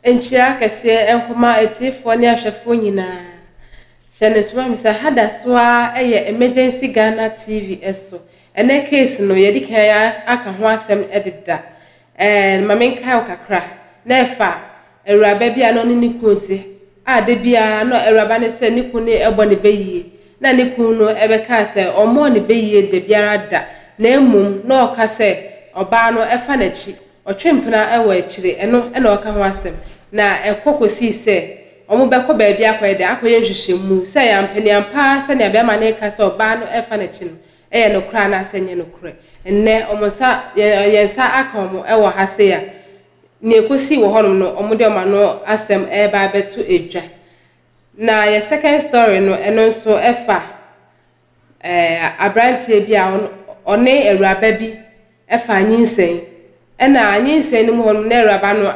Enchia kese enkoma etifo ne ahwefo nyina. Shane suma misa hada soa emergency Ghana TV eso. Ene case no yedi kan ya aka ho asem ededa. Mamenka okakra. Na efa ewuraba bia no ni kunti. De bia no ewuraba ne se ni kun ne ebo ne beyie. Na ni kun no ebeka se omo ne beyie de biara da. Na emum na oka se oba no efa na chi. Otwempena ewo akire eno na oka ho asem. Na ekokosi se omo beko ba bia akoyede akoye nhwehwemu se ya mpani ampa se ne abia mane ka se oba no efa na chi no no kra na asenye no kre enne omonsa yensa akomo ewo hase ya ne ekosi wo honom no omo de omano asem ba betu edwa na ye second story no eno nso efa abrantie bia one ewuraba bi efa anyinsen ena anyinsen no honom na ewuraba no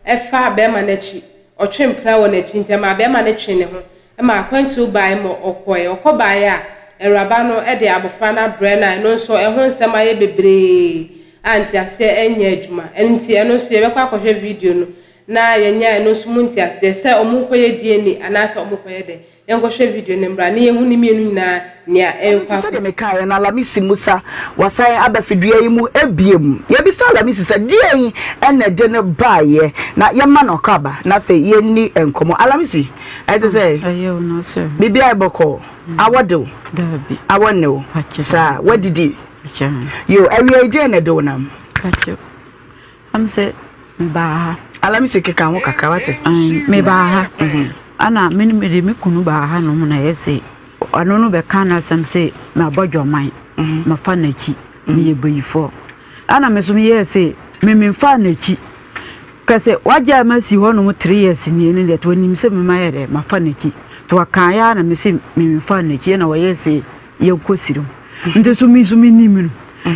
efa be ma na chi otwempra wo na chi ntema be ma na twe ne ho ma kwantu bai mo okoye okobaye a ewuraba no de abofra na bre na no so ehun nsem aye bebre anti ase enya adwuma enti eno so ye bekwa akohwe video no na yenya eno so munti ase se omunkoye DNA anase omunkoye de yenkohwe video ne mbra ne yehu ni mienu nyina nia enkwa so de mekae na Lamisi Musa wasan abafidua yi mu ebiem ye bisa Lamisi se die yi ene de ne baaye na ye ma no kaba na fe ye ni enkomo Lamisi ete se ayo no sir bibia iboko awodo dabi awonne sa wadidi yo awie je ne do nam kacho am se ba Lamisi keka ho kakawate me ba ana meni me kunu ba ha no na yese ano no be kana sam se me abodwoman ma fa na chi me ye bayifo ana me so me yese me fa na chi kase waja ma si ho no 3 years ni ni de to nim se me ma yede ma fa na chi to kan ya na me se me fa na chi na wo yese ye kosirim nte so mi nim no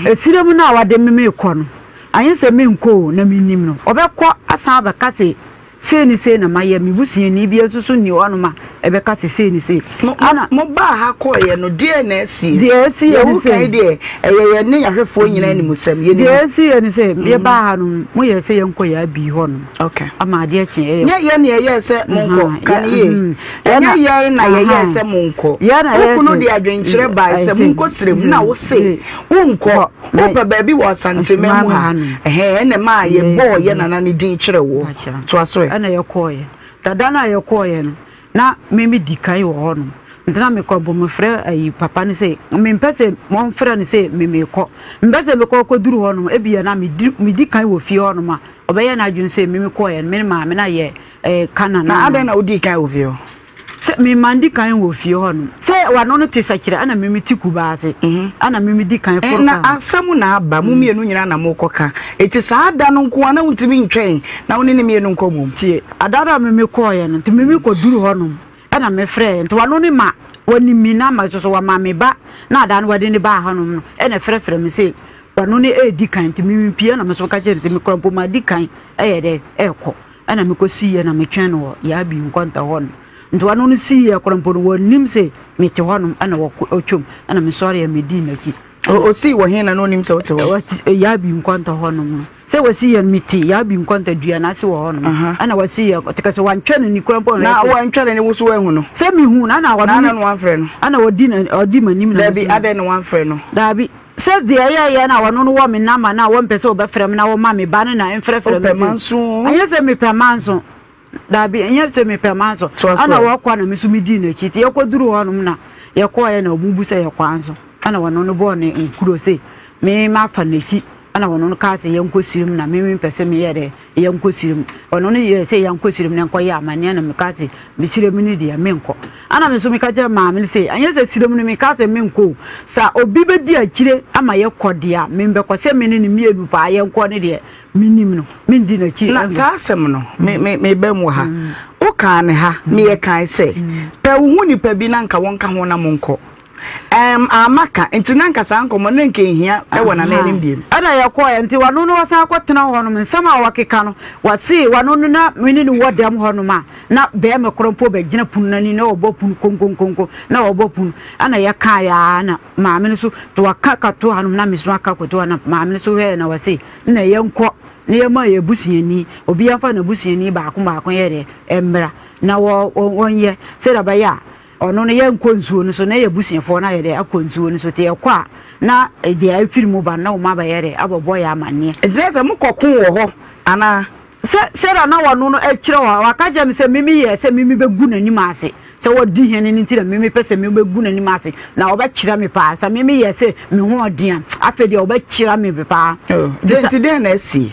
esirim na wade me ko no anyese me nko na me nim no obekọ asan ba kase se ni se na maye mi busie ni bia susu ni onuma ebe ka se ni se ana mo ba ha ko ye no DNS DNS ye ni se de ye ne yahwefo nyina ni musam ye ni DNS ye ni se ye ba ha no mo ye se ye nko ya bi ho no okay ama de chi ye ye ne ye se mo nko kan ye ye na ye se mo nko okunu de adwenkyere ba se mo nko sirem na wo se wo nko wo pa ba bi wo santeme mu ha ne ma ye bo ye na ni din kyere wo to aso ana yekoye dada na yekoye no na memi dikai wo ho no ntana me ko bo me frɛ ayi papa ne se me mpese mo frɛ ne se me ko mpese me ko duru ho no ebia na me dikai wo fie ho no ma obeye na adwun se memi koye me ma me na ye kana na ada na odi kai wo fie ho se me mandi kan wo fie ho no se wa no te sakire ana memi tiku baase ana memi dikan forka na asamu na aba mu mienu nyina na mokoka eti saa ada no nko na untimi ntwen na woni ne mienu nko mum tie adara memi koye no te memi ko duru ho no ana me frɛ nti wa no ne ma woni mi na ma so wa ma me ba na ada no wade ne ba ha no ene frɛ me se wa no ne dikan te memi pie na me so ka kire se me krampo ma dikan de ekɔ ana me ko siye na me twen no ya bi nkonta ho no ntwa no si ya krampo no wonim se me te ho no ana wo otwom ana me sɔre ya medina ki o si wo hin na no nim se wo te wo ya bi nkonta ho no se wasi ya miti ya bi nkonta dua na se wo ho no ana wasi ya tekase wantwene ni krampo na wantwene ni wo so wahu no se mi hu na wo na no wanfrɛ no ana odi manim na dabi ade no wanfrɛ no dabi se de ya na wo no wo me na ma na wo mpese wo bɛfrɛ me na wo ma me ba ne na mfrɛfrɛ me manso ayese me pemanso dabi enye se me pemanso ana wo kwa na me so medi na chiti ye koduru ho no na ye kwa ye na obubu se ye kwa anso ana wo no bo ne nkuro se me ma fa na chi ana wo no ka se ye nkosirim na me mpese me ye de ye nkosirim ono no ye se ye nkosirim na nko ye amane na me ka se me chire me ni de me nko ana me so me ka je ma me se anye se sirem no me ka se me nko sa obi be di akire ama ye kodea me be ko se me ni mienu pa ye nko ne de minim no mindi na chi na sa asem no me be mu ha o ka ne ha me ye kan se pe wo hu nipa bi na nka wonka ho na monko amaka ntinanka sankomo ne nke hia e wona na enim biem ana yakoya nti wano no wasa akotena ho no nsama wakeka no wase wano no na mini no wodam ho no ma na be me krompo be gina punani na obopun konkonkonko na obopun ana yaka ya na maame no so to wakaka to hanom na miso aka koto na maame no so we na wase na yenko ne ye ma ye busiani obi afa na busiani ba ko ye de emra na wonye se da ba ya ono ne ye nkonsuo no so na ye busiafo na ye de akonsuo no so te kwa na je afiri mu ba na o ma ba ye de abobo ya amane edresa mu kokon wo ho ana se da na wono no akire wa ka je me se mimi ye se mimi begu nanim ase se wodi hene ni ntira mimi pese mimi begu nanim ase na oba kira me pa sa mimi ye se me ho odian afa de oba kira me pa nti den na asi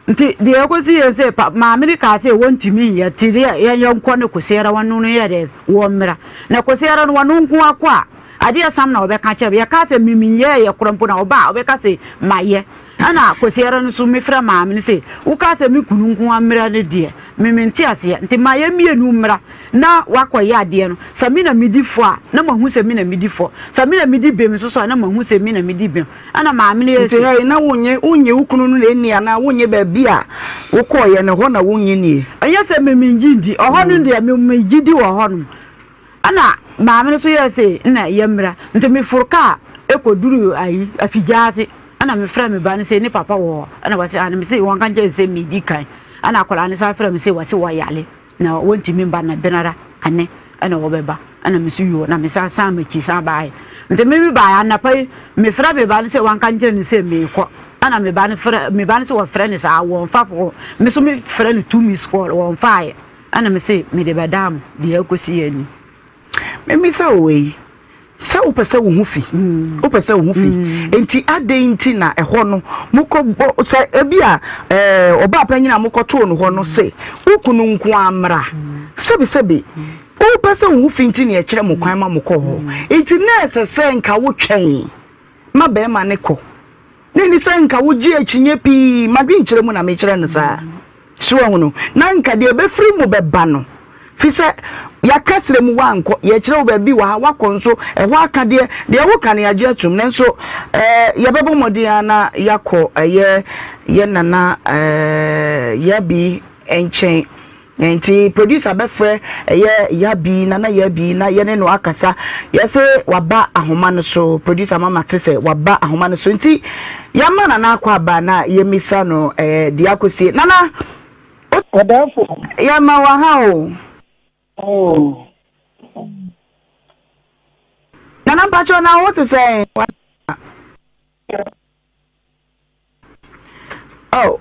nti de ekosi ye se pa ma America se wontimi ye tiri ye yonko ne kosera wanu no ye de wo mra na kosera no wanu nko akwa ade asam na obeka kire ye ka se mimi ye krompo na oba obeka se maye ana kosera no so mefra ma me se wo ka se mi kunu nko amra ne de mimi nti ase nti maye mienu mra na wakoye ade no sami na midifo a na mahu se mi na midifo sami na midi bem so so na mahu se mi na midi bem ana ma me ne nti he na wonye wukunu no na eni ana wonye ba bia wo koye ne ho na wonye nie anya se mimi ngindi oho no de mimi gidi wo ho no ana ma me so ye se na ye mra nti me furka ekoduru ayi afijaase ana me fra me ba ne se ni papa wo ana wase ana me se won kan je se midi kan ana akola ne sa fra me se wase wo yale na wonti mi ba na benara ane ana wo beba ana me su yo na me sa me chi sa ba nti me ba ya na pai me fra be ba ne se wan kan je ne se me ko ana me ba ne se wo fra ne sa wo fafo me so me fra ne 2 miss call wo fa ana me se me de bedam de akosi ani me se we se wo pese wo hu fi wo pese wo hu fi enti ade enti na eho no mukọ se ebia oba panyina mukọ to no ho no se ukunu nko amra sebi wo pese wo hu fi enti na ekire mu kwan ma mukọ ho enti na se nka wo twen ma be ma ne ko ni se nka wo ji achinye pi ma bi nkire mu na me kire no sa so no na nka de be free mu be ba no fi se yakasre mu wanko ye kire wo ba bi wa wakonso ho aka de wo kan ya gye atum nenso ye bebo modian na yakọ ye nana ya bi enchen enti producer befre ya bi nana ya bi na ye ne no akasa ye se waba ahoma no so producer mama te se waba ahoma no so enti ya mana na akwa ba na ye misa no de akosie nana odafo ya ma wa ha o oh nana pacho na what to say oh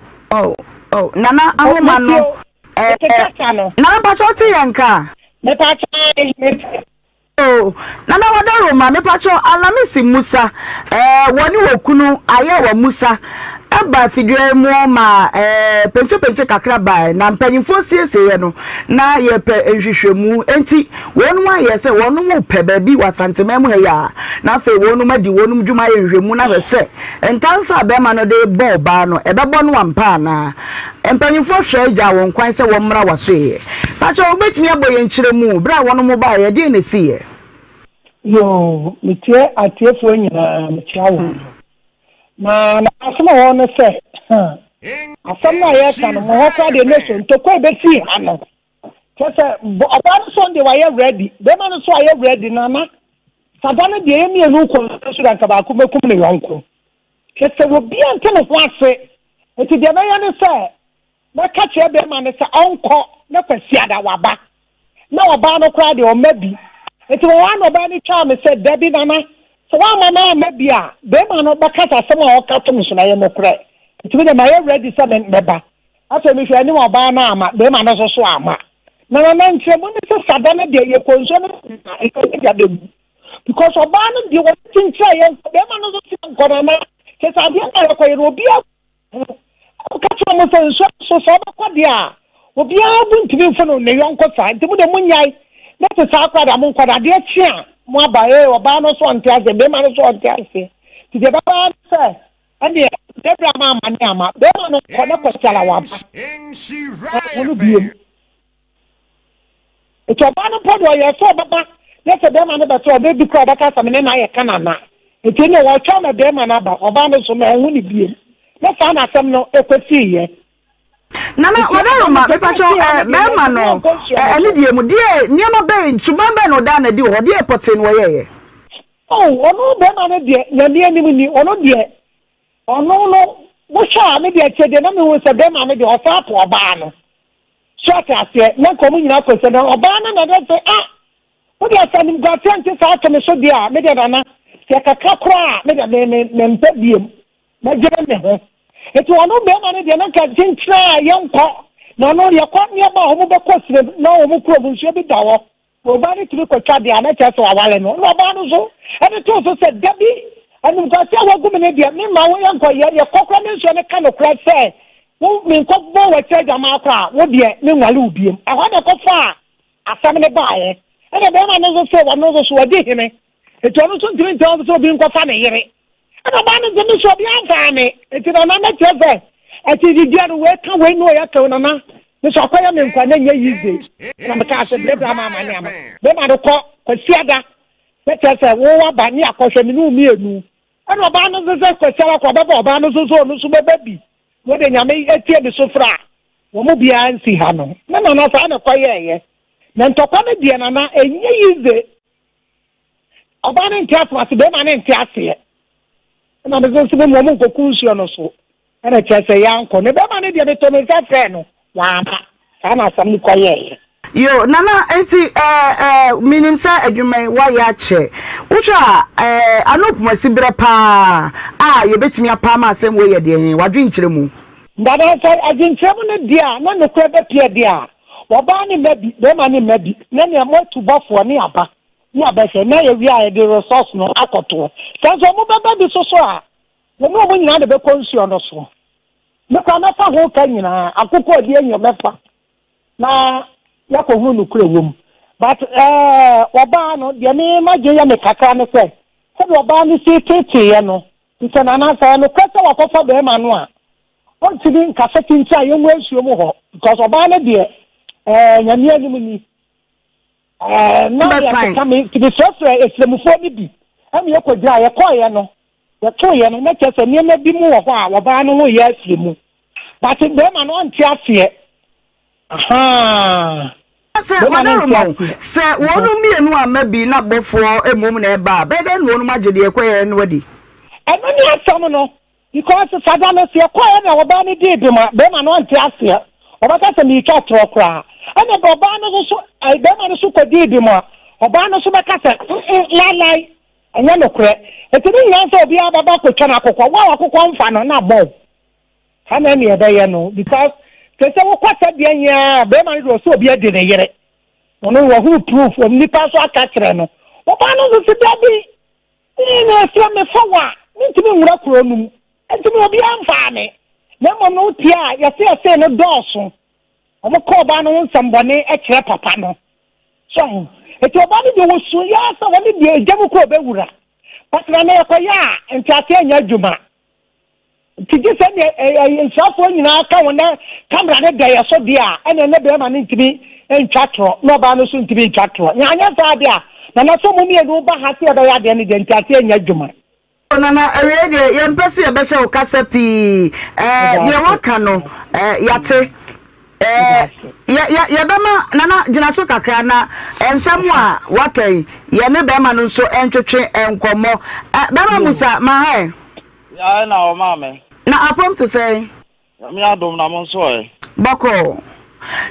nana ahoma no nana pacho ti yanka me pacho oh nana wadaro ma me pacho alamisi musa woni wokunu aye wa musa aba fidwe mu ma penche kakra ba na mpanyimfo siesie no na ye pe nhwehwemu enti wonu aye se wonu mu pe ba bi wasantema mu ya na fe wonu ma di wonu dwuma ye nhwehwemu na be se entansa be ma no de bo ba no e be bo no ampa na mpanyimfo hwe ja won kwan se wo mra waso ye pacho obetimi aboye nkyire mu bra wonu mu ba ye de na sie yo mitie atiefo nyina mchiawo na asema wona se asem na ye kan mo ho kwa de nation to kwa be si ano kese oba Sunday wa ye ready be ma no so aye ready na sadana de emi enu ko so dan ka ba ko mekum ne yonko kese wo bi ante no ho ase eti de be ye ne se na ka che be ma ne se onko na kwasi ada waba na oba no kwa de o mabi eti wo wa no ba ni cha me se debi nana so wa mama mabia be ma no bakata sama o ka to so na ye mokra ntimi de ma ye ready se me ba afa mi hwe ni wo ba na ama be ma no so ama na nche mo ne se sadana de ye konso no e ko ya de because oba no de wo tincha ye be ma no so ti nkora na ke sa bia na ko ye obi a o ka to mo so ba ko dia obi a bu ntimi mfo no ne yonko sa ntimi de munyai na se sa kwa da mo nkora de chia mo abaye oba no so ntiase be ma no so ntiase ti de baba se ande debra ma ma ni ama be ma no ko na ko chala wa ba onu biem e to ba no podo ye so baba na se be ma no be to be bi ko ba ka sa me na ye kanana e ti ne wa twa na be ma na ba oba no so na hu ni biem na fa na asem no ekwesi ye nana wadaro ma be pacho be ma no eni die mu die niam be suban be no da na di ho die potin wo ye oh onu be ma no die na die ni ni onu die onu no Busha me de che de na me wo se be ma me de ofa po oba no. So ase na komu nyina ko se na oba na de say ah. Wo de asa nim gwa tante sa to me so dia me de na se kakra kra me de me mpa biem. Na gere me ho. Etu ono be ma ne de na ka jintra yenko. Na no ye kwa ne ba ho be ko sire na ho mu kro bu nsu bi dawo. Oba ni tiri ko twa dia na che so awale no. No oba no so. E to so se dabi and because I was going to be a man, your cockroach and kind of crack say, won't mean cock bow a charge a macra, would be a Ningalubium. I want to go far. I summon a buyer. And a man never said one of those who are digging it. It's almost 3 times so being funny here. And a man is the mission of the family. It's an amateur. I think you get away to win no yatonama. The Sokoyam and Kanye easy. And the castle, Lebama, my name. Then I don't call, but Siada. Let us say, oh, but near Cosha, me. And Obama says, Quesala, Obama, so baby. What then you may tear the sofa. What be I see Hano? No, not on a quiet. Then to come again, and ye Obama and Cat was the man in Cassia. And I'm going to the woman for Cushion or so. And I just say, Uncle, never managed to make that friend. Wampa, I'm not some quiet. Yo, Nana, enti minim sa adwuma wa ya che. Ucha anop masibra pa. Ye betimi apa ma asem we ye de hin. Wadwen kire mu. Ndada say adwenkyere mu ne dia, na no kwa be pie dia. Wo ba ni mabi, be ma ni mabi. Na ne mo to bofo ni aba. Ni aba se na ye wi a de resource no akoto. Sanso mo baba bi so a. Wo mo nyina de be konsuo no so. Me kwa na fa ho ka nyina, akoko di enyo mefa. Na yako hunu kure wom but oba no de me maje ya me kakra ne se oba ni si tete ye no nse na na sa no kwese wakofa be ma no a on ti din ka seti ntia ye mu asuo mu ho because oba ne de nyame anim ni na ya ka me ti be so eslemufo ni bi am ye kodira ye koye no ye toye no na kese ne ma bi mu wo ho a oba no ho ye aslemu but be ma no ntia afie aha se wadarumo se wonu mienu amabi na bofo emom na eba be de no ma gede ekoye no wadi eno ni asom no because sada no se ekoye na oba ni di bi ma be ma no nti ase oba ka se mi ka tro kra ana oba no so be ma no so ko di bi ma oba no so be ka se lalai anya no kre etini yan so obi ababa ko twa na akokwa wa akokwa mfa no na bo kana ni ebe ye no because kese wo kwata bia nya be ma ro so obi ade ne yere ono wo hu proof o ni pa so aka kire no wo ba no so dabi ni na so me fawa ni ntimi nwura kro num ntimi obi amfa me na mo no tia ya se no doso o mo ko ba no nsambone e kire papa no so eti oba ni de wo so ya so woni de ejam kro be wura patra na ko ya ntate anya djuma tiji se ne nsafo nyina aka wona camera ne da ya so dia ene ne be ma ne ntimi ntwatro no ba no so ntimi ntwatro nyanya sa dia na na so mu mi edu ba ha se da ya de ne de ntate anya djuma nana awie de ye mpese ye be hye ukasa pi de waka no yate ya bema nana gina so kakra na ensam a wakai ye ne be ma no so entwetwe enkomo bema musa ma hai ya na o mame na apom to say mi adom na mo so boko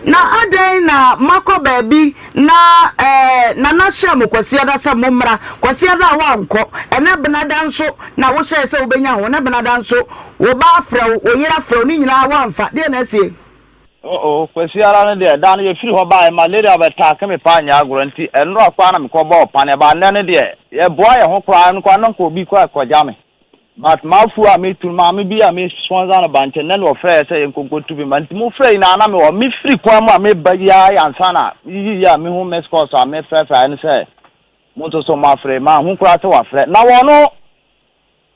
na aden na mako baby na na hye kwasi ada se momra kwasi ada wa nko ene benada nso na wo hye se obenya ho na benada nso wo ba afra wo yira afra ni nyina wa mfa de na sie kwasi ara ne de da na ye firi ho ba malaria beta ka me pa nya agoro nti enro akwa na me ko ba opa ne ba ne de ye boa ye ho kra nko anko obi ko akwaja me but mafu a me tu ma me bi a me sponsor na banche ne no frɛ sɛ yenkonkotu bi man ti mo frɛ ina na me o me free kwa mu a me ba ya yansa na yi ya me ho mes course a me frɛ ne sɛ mo to so ma frɛ ma ho kura sɛ wa frɛ na wo no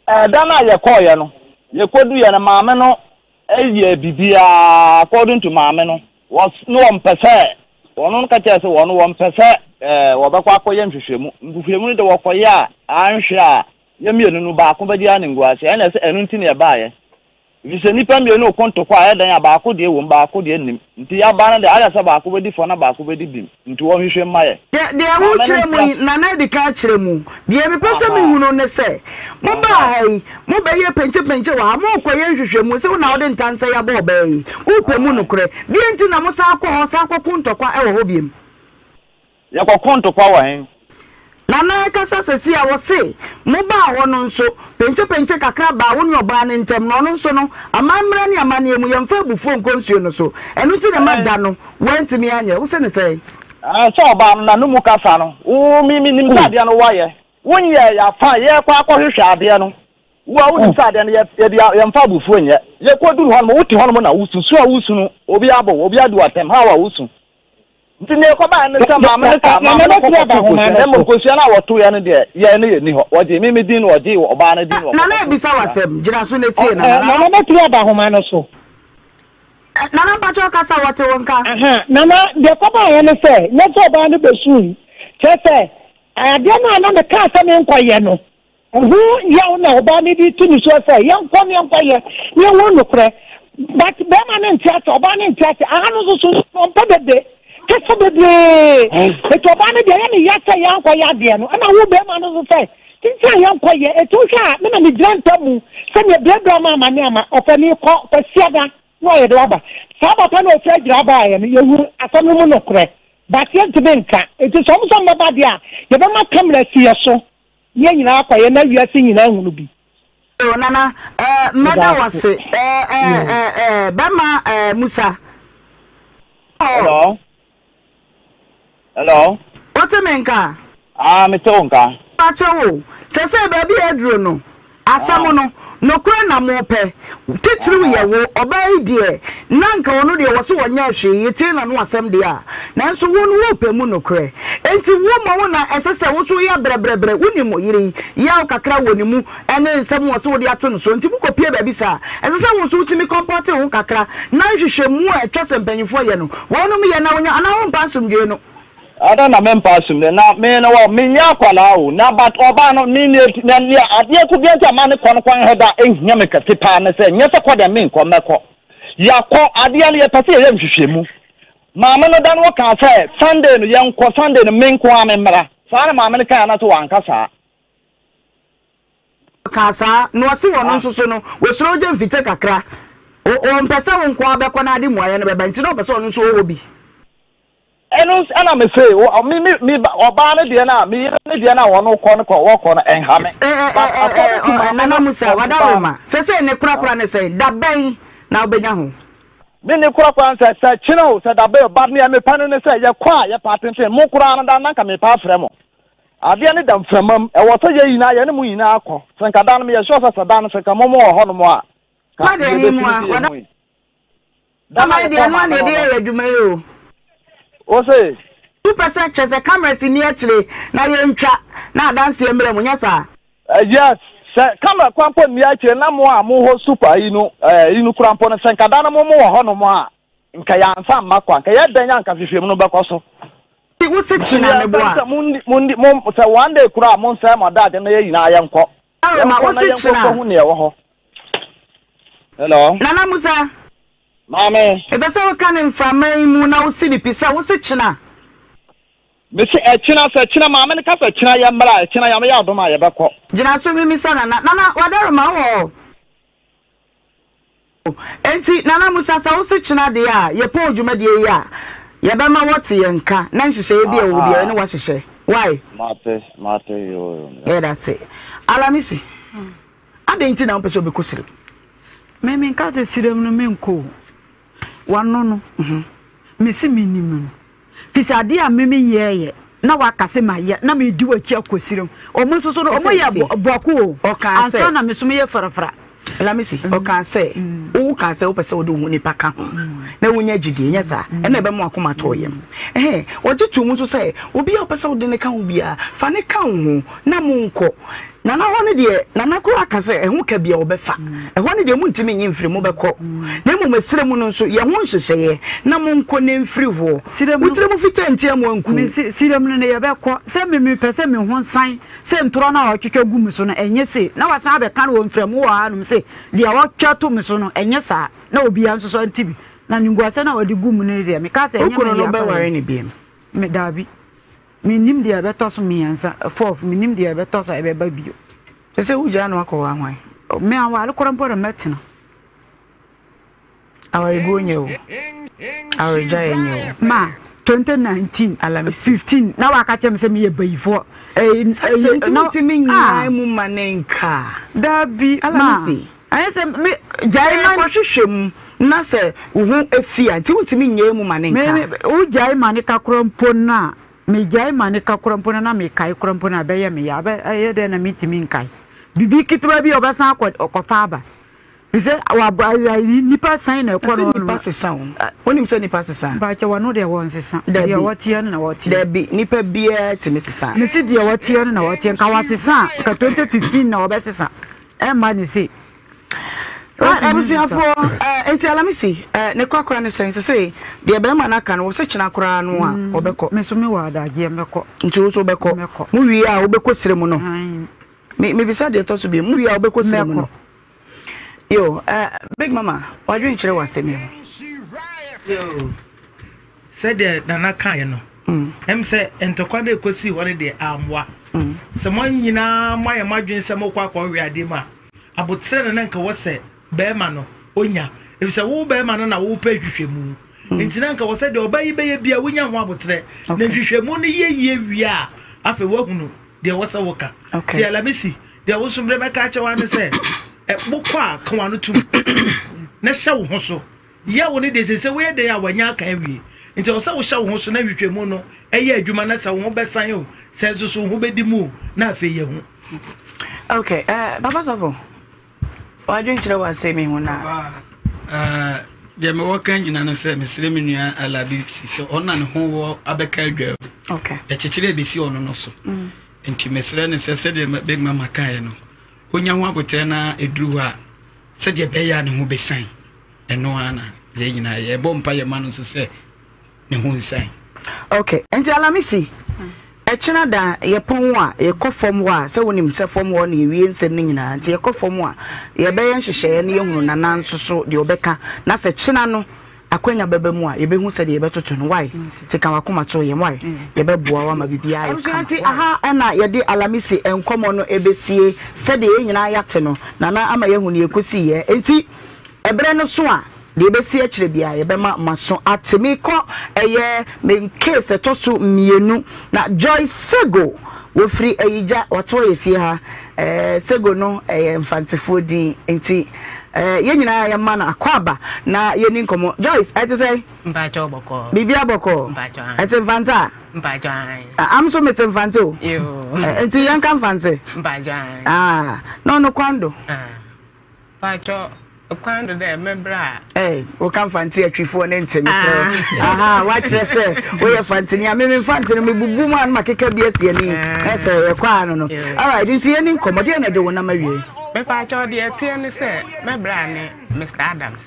da na ye call ye no ye kodu ye na ma me no ye bibia according to ma me no was no on pese wono ka che sɛ wono won pese wo ba kwa akoye nhwehwemu nhwehwemu de wo koye a anhwe a ye mienu no ba ko ba di anengwa se ene se enu nti ne ba ye Vise nipa mi no konto kwa edan ya ba ko de wo ba ko de nim. Nti ya ba na de ala sa ba ko bedi fo na ba ko bedi bim. Nti wo hwehwe maye. De wo kire mu na na de ka kire mu. De me pese mi hunu ne se. Mo ba hai, mo ba ye penche wa mo ko ye hwehwe mu se wo na wo de ntansa ya ba oba yi. Wo pe mu no kure. De nti na mo sa ko konto kwa e wo ho biem. Ya ko konto kwa wa hen. Nana kasa sesi a wo se mo ba wo no nso penche kakra ba wo nyo ba ne ntem no nso no amamra ni amane mu yemfa bufu nkonsuo no so enu ti na mada no wantimi anye wo se ne sei so ba na no mu kasa no wo mi nim sade no wa ye wonye ya fa ye kwa hwehwe ade no wo wo nim sade no ye yemfa bufu nye ye ko duru ho no wo ti ho no na wusu so a wusu no obi abo obi adu atem ha wa wusu ntine ko ba ne sama amene ka ma mo ko sia na woto ya ne de ya ne ye ni ho oje mi din no oje oba na din no na na bisa wasem jira so ne tie na na na tu aba homa no so na na ba cho kasa wote wonka na na de ko ba ye ne se ne so ba ne besu che ade na na ka sa me nkoye no hu ya na oba ne di tu ni so se ya nkoye ye wo no kre but be ma ne ntiate oba ne ntiate ahanu so mpa bebe kesa bebe eto ba ne de ne yata ya nkoye ade no na wo be ma no so se tinti ya nkoye eto hwa me na mi granta mu se ne bebe ma ma ne ama ofani ko kwasiada no ye de aba saba pa no ofi agira ba ye no yehu asanu mu no kre but ye to be nka eto so mo so mbaba dia ye be ma kamera si so ye nyina akwaye na wiase nyina hunu bi nana mada wase bama Musa hello what's menka me to nka achewo sese ba bi edro no asamo no nokura na mo pe titiri ye wo obai die nanka wono de wo so wonya hwe yeti na no asem de a nanso wo no wo pe mu nokure enti wo ma wo na esese wo so ya brebrebre woni mo yiri ya kakra woni mu ene nsem wo so wo de ato no so enti bu kopie ba bi sa esese wo so utimi comporte wo kakra na hwehwe mu a etwa sempanyifo ye no wo no me ye na wonya ana wo mpa somdwe no ada na mempa sumne na me no wa me nya kwala o na but oba no me ne ade ku bi anta ma ne kon heda ehia me kate pa na se nya se kwada me nko meko ya ko ade ya ye pase ye nhwehwe mu ma me no dan wo ka se Sunday no ye nko Sunday no me nko amemra sa na ma me ka na to wankasa kasa no wase wono nso so no wosoro je mfite kakra o mpesa wo nko abekọ na ade muaye no beba nti no pesa ono nso wo bi enu ana me say mi oba ne de na mi ne de na wono ko no enhame nana Musa wadaroma sese ne kura ne say daben na obenya ho mi ne kura say chino say daben bad ne me panu ne say ye kwa ye patenten mo kura na na ka me pa fremo ade ne dam framam e wo so ye yina ye ne mu yina akọ senka dan me ye sure say dan senka mo ho no mo a ka de ni mu a wada dama de no na de ye adwuma yo o say 2% chese cameras ni akire na ye ntwa na dance emre mu nya sa yes camera kwampo ni akire na mo a mo ho super inu inu kwampo no senka dan mo ho no mo a nka ya ansa makwa nka ye dan ya nka fifiem no bekoso ti wo se china ne bo a mundi se one day kura mo nsa mo dade na ye yina ye nko ma wo se china hu ne ye wo ho hello nana Musa mame ebe se wo kan mfamai mu na wo si di pisa wo se china me se china mame ne ka se china ye mra china ya me ya doma ye beko jina so mi sa nana wadaroma wo enti nana Musa sa wo se china de a ye pon dwuma de yi a ye be ma wote ye nka na nhihye bi e wo bia ne wo hyehyɛ why mate yo yeah that's it alamisi adenti na mpeso be kosire me nka se sirem no me nko wano no mesi minimum fisade a me yeye na wakase ma ye na me di wachi akosirem omo soso no omo ya boako o ansa na me so me ye farafara lamisi o kan say wo ka se wo pese wo de hu nipa ka ho na wonya gidi nya sa e na be mo akoma to yem oje tu mu so say obi a pese wo de ne ka ho bia fa ne ka ho na mo nko na ho ne de na ko aka se e ho ka bia wo be fa e ho ne de mu ntimi nyi mfiri mo be ko na mu mesire mu no so ye ho nhyehyeye na mo nko ne mfiri ho wutire mu fita ntia mo anku sire mu ne ye be ko se me pese me ho san se ntoro na o twetwa gu mu so no enye se na wasan be kan wo mfiri mu wa anum se dia wo twato mu so no enye sa na obi an so so ntibi na nyunguase na wodi gu mu ne de me ka se enye me no be ware ne biem me dabi minim dia beto so miansa fourth minim dia beto so ebe ba bio se uja no akọ wa hwan me awale korampo na metina awari gonye o awari ja enye o ma 2019 alami 15 na waka chem se me ye bayifo no timinga mu manenka dabi alamisi ayese me jaiman ko hwehwem na se wo afia ti wutimi nya mu manenka me u jaiman ka korampo na me jaiman ka korampo na me kai korampo na be ye me ya be aye de na mitimi nkai bibi kitwa bi obasan akofa aba bize wa nipa san na ko no nipa sesan wonim se nipa sesan ba che wano de won sesan de wotie na wotie de bi nipa bia timi sesan me si de wotie na wotie ka wa sesan ka 2015 na obesesan e ma ni se abusiafo enti alamisi ne kwakora ne sense se de be ma na ka no wo se kina kora no a obekọ me so me wa adaje mekọ nti wo so obekọ mu wi a obekọ sire mu no me bisa de to so bi mu wi a obekọ sire mu no yo big mama wadwe kire wasemi yo said na kan no em se entokwa de kosi wore de amwa se mo nyina moye madwen se mo kwa wi ade ma abotre na nka wo se be ma no onya e se wo be ma no na wo pa hwehwemu enti na nka wo se de obayi be ye bia wonya ho abotre na hwehwemu no ye wi a afa wo hunu de wo se wo ka ti alamisi de wo sumre me ka che wa ne se bokwa kan wano tum na hye wo ho so ye wo ne de se we de ya wanya aka awie nti o se wo hye wo ho so na hwehwemu no eye adwuma na se wo ho besan o se so ho bedi mu na afa ye hu okay baba sofo wadwen kire wa se mi hu na de me wo kan nyina no se mesire me nua alabisi so ona ne ho wo abeka adwa okay e kekire be si ono no so nti mesire ne se de big mama kan no onya ho abotre na eduru ha se de be ya ne ho besan eno ana ye nyina ye bompa ye ma no so se ne ho nsan okay enti alamisi echina da ye pon wa ye kofom wa se wonim se fom wa na ewie nsem ni nyina nti ye kofom wa ye be ye nhyehyeye ne ye hunu na nanso so de obeka na se china no akwanya bebe mu a ye be hu se de ye betoto no why se kan wakoma to ye why ye be boa wa ma bibia ye kan nti aha na ye de alamisi enkomo no ebesie se de ye nyina yate no na ama ye hunu ye kosi ye enti ebre no so a de be si akire bia ye be ma maso atemi ko eye me case to so mienu na Joy Sego wo free ayija wato ye fie ha Sego no mfantifo din enti ye nyina ye ma na akwaba na ye ni nkomo Joyce ati say mpacho boko bibia boko mpacho ati mfanta mpacho am so mete mfante o yo enti yan kan mfante mpacho no kwando mpacho kwando de membra o kan fanti atwifo ne ntemi so wa kire se wo ye fanti ni ameme fanti no mebubu mu an makeka bi asie ni ese ye kwa no no all right nti ye ni nkomode na de wona mawie me facho de tie ni se membra ne Mr. Adams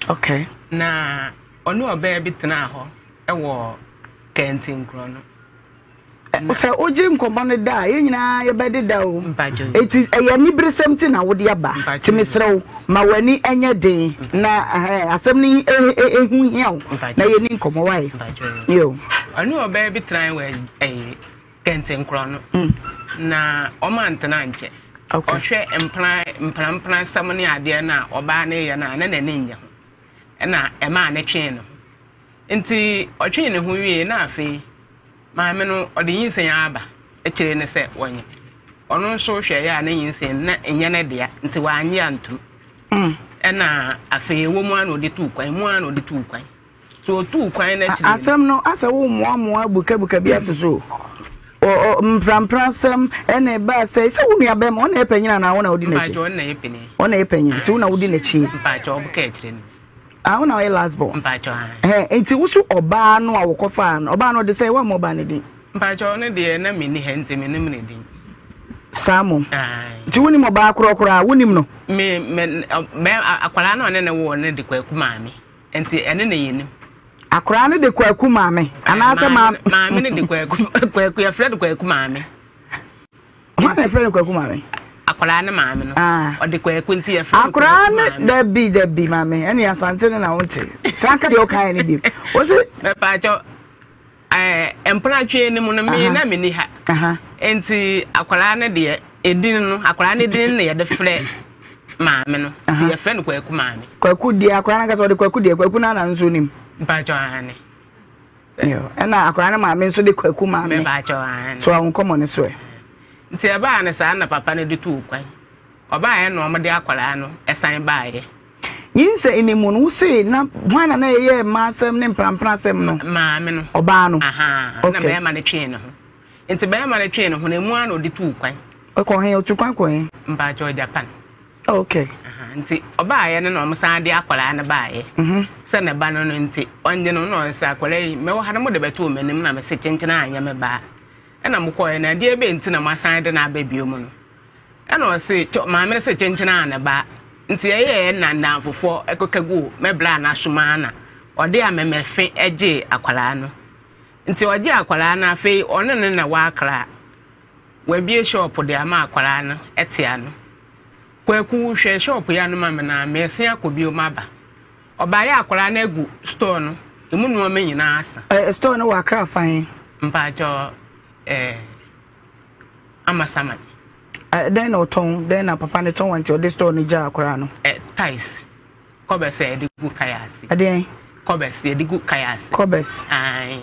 okay na onu oba bi tena ho wo Kentin Krono o se oje nkombo no da ye nyina ye bede da o mpacho eti ye ni bresem ti na wo de aba ti mesrew ma wani enye den na asem ni ehu hiaw na ye ni nkombo wai yo onu oba bi tena we Kentin Krono na o man tena nche ohwe empran samani ade na oba na ye na ne nya na ema ne twe no nti otwe ne ho wie na afi maame no ode yinsen aba ekire ne se wonye ono so hwe ya na yinsen na enye ne dia nti wanye antu na afi wo mu ana ode tu kwan so tu kwan na ekire asem no asa wo mu buka bi ato so mprampram ene ba say wo nua be ma ona epanyina na wona odi na chi ona epanyina ti wona odi na chi mpacho obuka etire wona we last born mpacho enti wusu oba no a wokofa no oba no de say wa mo ba ne din mpacho ne de na mini hente me nim ne din Samu ti woni mo ba krokro wonim no me akwara na ne wo ne de kwaku maame enti ene na yenim akora ne de kwaku maame anase maame ne de kwaku ya Fred kwaku maame ma Fred kwaku maame akwara ne maame no o de kwaku nti ya Fred akora ne de bi maame ene asante ne na wonte saka de o kan ne bi o se me pa cho empra twe ne mu no me na me ni ha enti akwara ne de edin no akwara ne din ne ya de Fred maame no ti ya Fred kwaku maame kwaku di akwara na ka so de kwaku di kwaku na na nso nim Bacho ane. Yo, ena akwara na maame nso de kwaku maame. Me bacho ane. So awon komo ne so e. Nti e ba ne sa na papa ne de tu kwan. Oba ye no mo de akwara no esan ba ye. Yinse enimu no se na hwana na ye masem ne mprampra sem no. Maame no. Oba no. Aha. Na be ma ne twe ne ho. Nti be ma ne twe ne ho na mu ana de tu kwan. Ko he otu kwan ko he. Mbacho Japan. Okay. Nti oba ye ne no mo san de akwara ne ba ye. Se ne ba no nti onje no no se akwara yi me wo ha mo de betu manim na me se chenchena anya me ba e na mo koye na de ebe nti na mo san de na ba biom no e na o se ma me se chenchena na ba nti ye na na fofo ekokagu me bla na suma na o de amemefe eje akwara no nti o je akwara na fe ono ne na wa akra wa bie shop de ama akwara no etia no kwaku hwe shop ya no ma me na me se akobi o maba oba ya akwara na egu store no emu no ma nyina asa store no wa kra fan mpacho amasama then no ton then na papa ne ton wanti o de store no ja akwara no ties kobes e de gu kayasi ade kobes e de gu kayasi kobes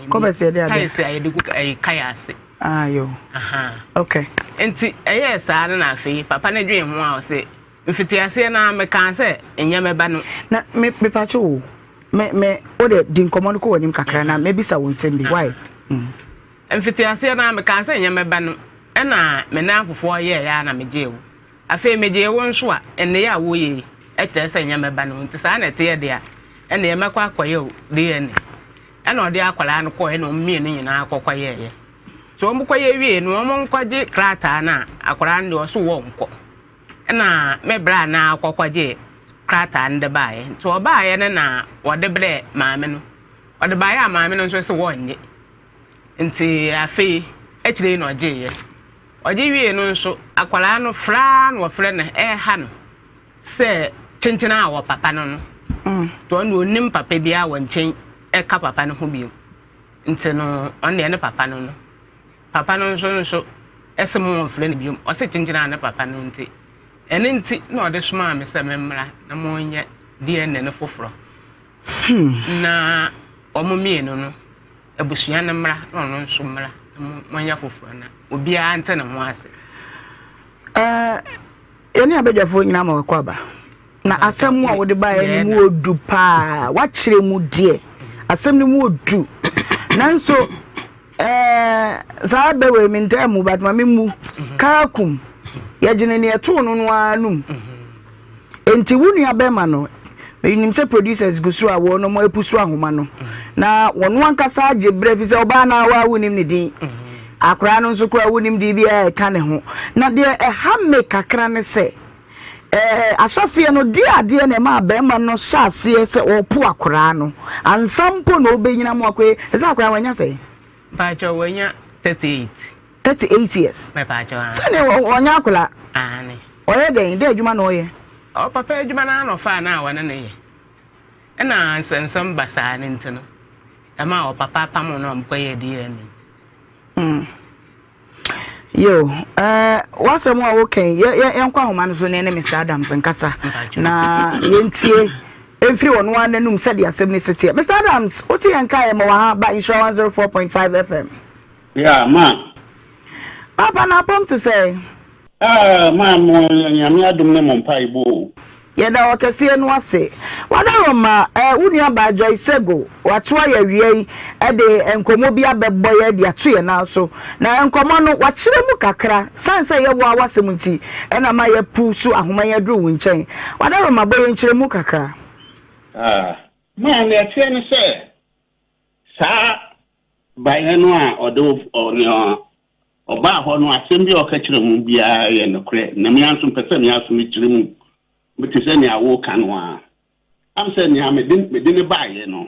kobes e de ade ties e de gu kayasi ayo aha okay enti sa na afi papa ne dwen ho a o se mfitiase na me kan se enye me ba no na me pacho o me o de din komo ko wanim kakra na me bisa won sem bi why mfitiase na me kan se enye me ba no e na me na afofo ye ya na me jewu afi me jewu nso a enne ya wo ye e kire se enye me ba no nti sa na te ye de a enne ye makwa akoye o de enne e na o de akwala no ko e no mmie no nyina akokwa ye so mo kwaye wie no mo nkwaje krata na akwala no so wo nko na mebra na akwakwaje krata nde bae so obae ne na wode bre maame no wode bae a maame no so se wonye nti afi ekire no oje wie no so akwala no fra no frɛ ne ha no se chenchena a wo papa no no to no onim papa bia wonchen ka papa no ho bi nti no onne ne papa no no papa no so esemu frɛ ne bi o se chenchena ne papa no nti ene nti na ode soma me se memra na monye DNA ne foforo na omumie no abusua ne mra na ono nso mra monye foforo na obi a ante ne ho ase ene abedwafo nyina ma wakwa ba na asem a wode ba ya mu odu pa wa kire mu die asem ne mu odu nanso za bewe mi ntamu but ma mu kakum ya jine ne eto no no anum enti wunu ya bema no nim se producers gusu a wo no mo epusu ahoma no na wono ankasa age brevi se oba na wa wunim ne din akra no nso kra wunim di bia ka ne ho na de ha me kakra ne se asase no di ade ne ma bema no hyase se opu akra no ansampo no obenyina mo akwe se akra wanya se ba jo wanya 38 years me ba jo sane wonya akula ani oye de adwuma na oye o papa adwuma na no fa na wa na ye na nsensem basa ne ntino ama o papa pam no mkoye di ani yo wasem wa woken yenkwa homa no so ne Mr. Adams nkasa na yentie emfiri wono ananum sade asem ne setie Mr. Adams oti yanka ye ma wa ba insurance 104.5 FM yeah ma papa na pom to say ma mo nyame adum ne mo mpa ibo yɛda ɔkɛseɛ no ase wadaroma unia ba Joy Sego watoa ya wie de enkomo bi abɛbɔ yɛ de ato yɛ na so na enkomo no wakyerɛ mu kakra sanse yɛ wo awasɛm nti ɛna ma yɛ pu so ahoma yɛ duru wo nkyɛn wadaroma bɔ yɛ nkyerɛ mu kakra ma na ɛkyerɛ no sɛ saa bae no a ɔde Oba ho no asem bi okachire mu bia ye nokre na me anso pese me aso me chire mu bitese ne awo kan wa am se ne amede ne baaye no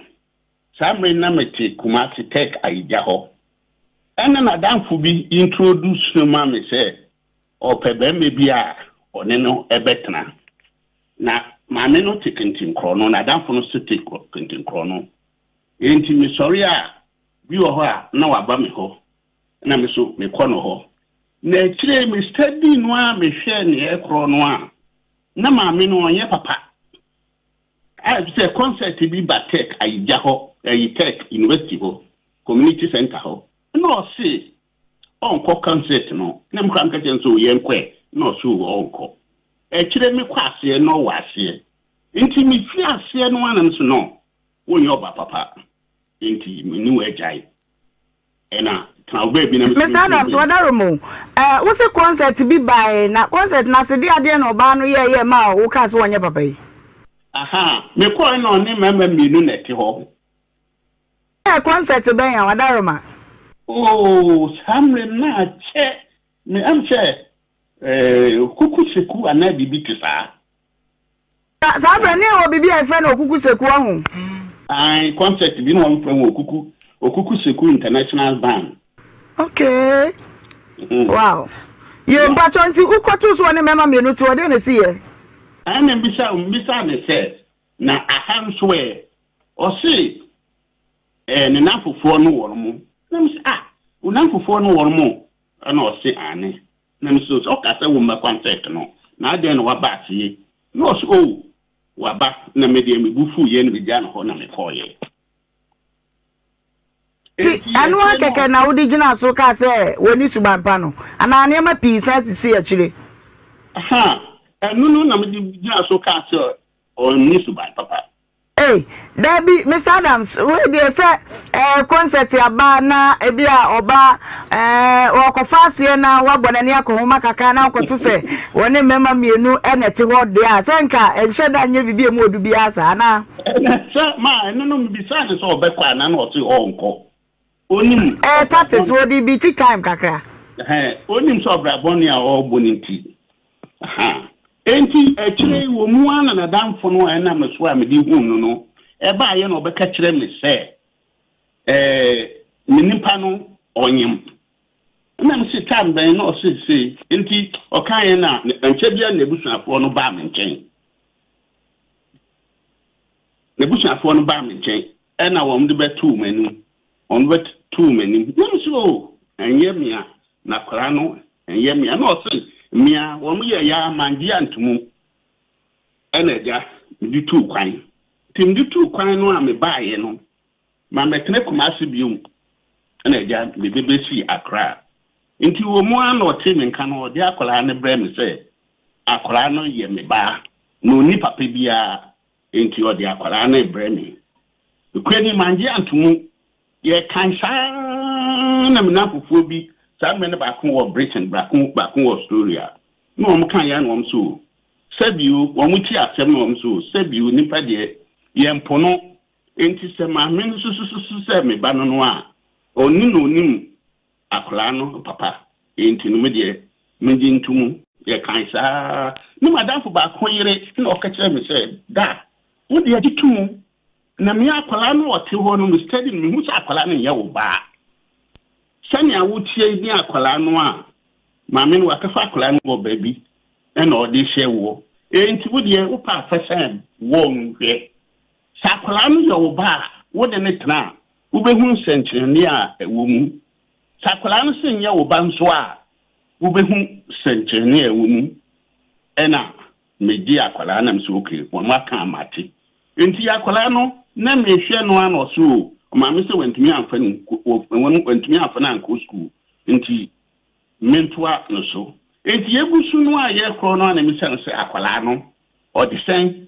samre na meti Kumasi Tech Ayija ho ena na danfo bi introduce no ma me se opebe me bia one no ebetena na ma me no tikintin kro no na danfo no tikintin kro no enti me sorry a bi wo ho a na waba me ho na me so me kono ho na kire me study no a me hwe ne ekro no a na ma me no onye papa I say concert bi ba Tech Ayija ho Tech University ho community center ho no see onko concert no na mkra nkaje nso ye nkwe no so onko kire me kwase no wase nti me fi ase no anam so no wonye oba papa nti me ni wajai ena Mr. Adams, what are you? What's a concert to be by? Na concert, na se dia dia no ba no ye ma o ka so onye papa yi. Aha, me ko no ni mama minu na ti ho. Concert ben ya wadaro ma. Oh, samre na che. Me am che kuku seku ana bibi ti sa. Samre ni o bibi e fe na kuku seku ahun. Ai concert bi no won fe okuku seku international band. Okay. Wow. You mpachonti ukotu so ne mema menu ti wode na si ye. Ana mbisa ne se na aham so e o si ne nafofo no woro mu. Na msi unafofo no woro mu ana o si ane. Na msi o ka se wo ma concert no. Na ade no waba tie. No so waba na me de mebufu ye no bigya no ho na me koye. Anua keke na wodi gina so ka se woni subampa no ana ne ma pisa sisi akire aha enu na me gina so ka se oni subampa papa Debbie Mr. Adams we dey say concert aba na ebia oba okofasie na wabonani akohoma kaka na akoto se woni mema mienu enete ho de a senka enheda nye bibie mu odu bia sa na ma enu no mbisa ne so obekwa na na o ti onko onim that is what the BT time kakra onim so braboni a oboninti enti akire wo mu ana na damfo no na meso a medi hu no e ba ye no obeka kire me se minipa no onyem na me si time ben no se enti okan na nche bia na ebusuafo no ba me nchen na ebusuafo no ba me nchen e na wo mde betu manu on bet two many. So, and yemia, Nakrano, and yemia, no, mia, one ya mandian to move. Energia, do two quine. Tim do two quine, no, I may buy, you know. Mamma Kumasi Bium, Energia, the BBC Accra. Into a more or Tim and Cano, the Acolana Brem say, Acolano ye me bar, no nipa pibia into your Acolana Bremi. The queen mandian to move. Ye kan na menafofo bi sa me ne ba ko wo Britain ba ko wo Australia no mo kan ya no so sabiu wo muti asem no so sabiu nipa de ye mpono enti se ma me so se me ba no a oni no onim akola no papa enti no me de me di ntumu ye kan sa ni madamfo ba ko yire na o ka kire me se da wo de adi tumu na me akwala no ote ho no study me hu sa akwala no ye wo ba sani awutie ni akwala no a ma me no akafa akwala no wo baabi e na odi hye wo enti wo de wo pa fashion wo nhwe sa akwala no ye wo ba wo de ne tena wo be hu senkyerene a wo mu sa akwala no sen ye wo ba nso a wo be hu senkyerene a wo mu e na me di akwala na mso okay wo ma kan amate enti akwala no na me hwe no ano so ma me se wantumi amfani wantumi amfani anko school nti mentoa no so enti egusu no a ye kro no na me se akwala no or the same.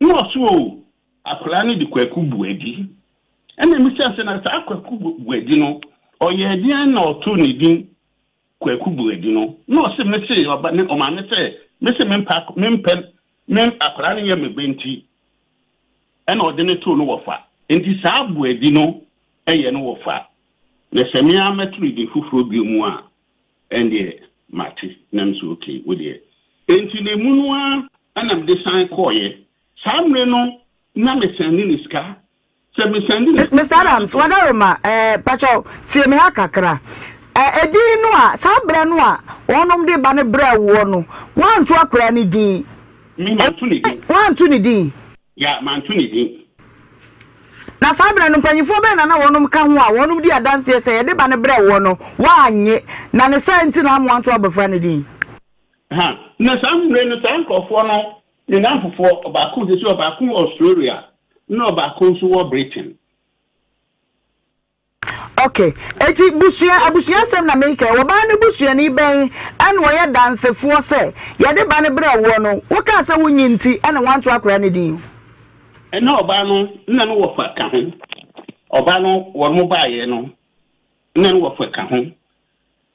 No, so a plan the Quaku Buedi. And then Mr. Senator Quaku Buedino, or Yedian or Tony Quaku Buedino. No, say, or but no man say, Mr. Mempak, Mem a planning yam benti, and ordinary to no offer. In this Buedino, a no offer. The Semia Metri di Fufu Bimua, and the Mati, Namsuki, with it. Into the Munua, and I'm design Koye. Sam Reno, Namisandin is car. Mr. Adams, what are my Pacho, Semia Kakra? Edinoa, Sabranoa, one of the Banner Bra Wono, one to a cranny D. One to D. Yeah, Mantuni. Na sabra no panyifo be na wonum ka ho a wonum di adanse se ye de ba ne bre wo no waanye na ne senti na mo anto abafra ne din ha na sam ne no tan kofo no ne na fofo ba ko de so ba ko Australia no ba ko so wo Britain. Okay, eti abusia sem na make wo ba ne busia ni ben an wo ye dansefo se ye de ba ne bre wo no wo ka se wo nyinti ene wanto akora ne din. And no, Bano, none of what can Obano, or mobile, no, none of what can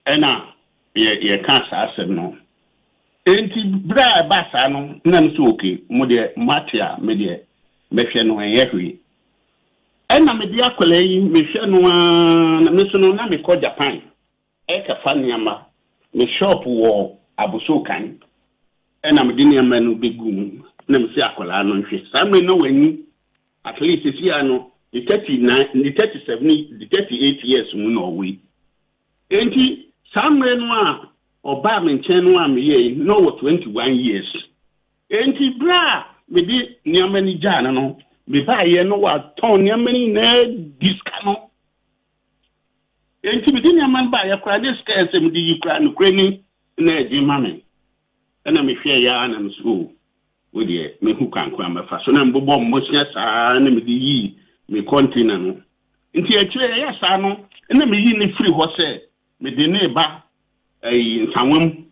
and now, ye can't say no. Ain't bra bassano, none soaky, Mudia, Matia, Media, Meshano, and every. And I'm a diacole, Meshano, Messano, Nami called Japan. Eka Fanyama, the shop war, Abusokan, and I'm a dinner man who be goon. Nem si akola no hwe samre no wani at least si ano the 39 the 37 the 38 years mu no we enti samre no a oba menchen no a meye no 21 years enti bra me di niamani jana no me ba ye no wa ton niamani na diska no enti me di niamani ba ya kra diska esem di yikra no krani na edi mame na me hwe ya na mso with the me who can come a fashion and bob mosia sa na me di me container no nti a kire ya sa no na me yi ni free ho se me de ne ba nsanwam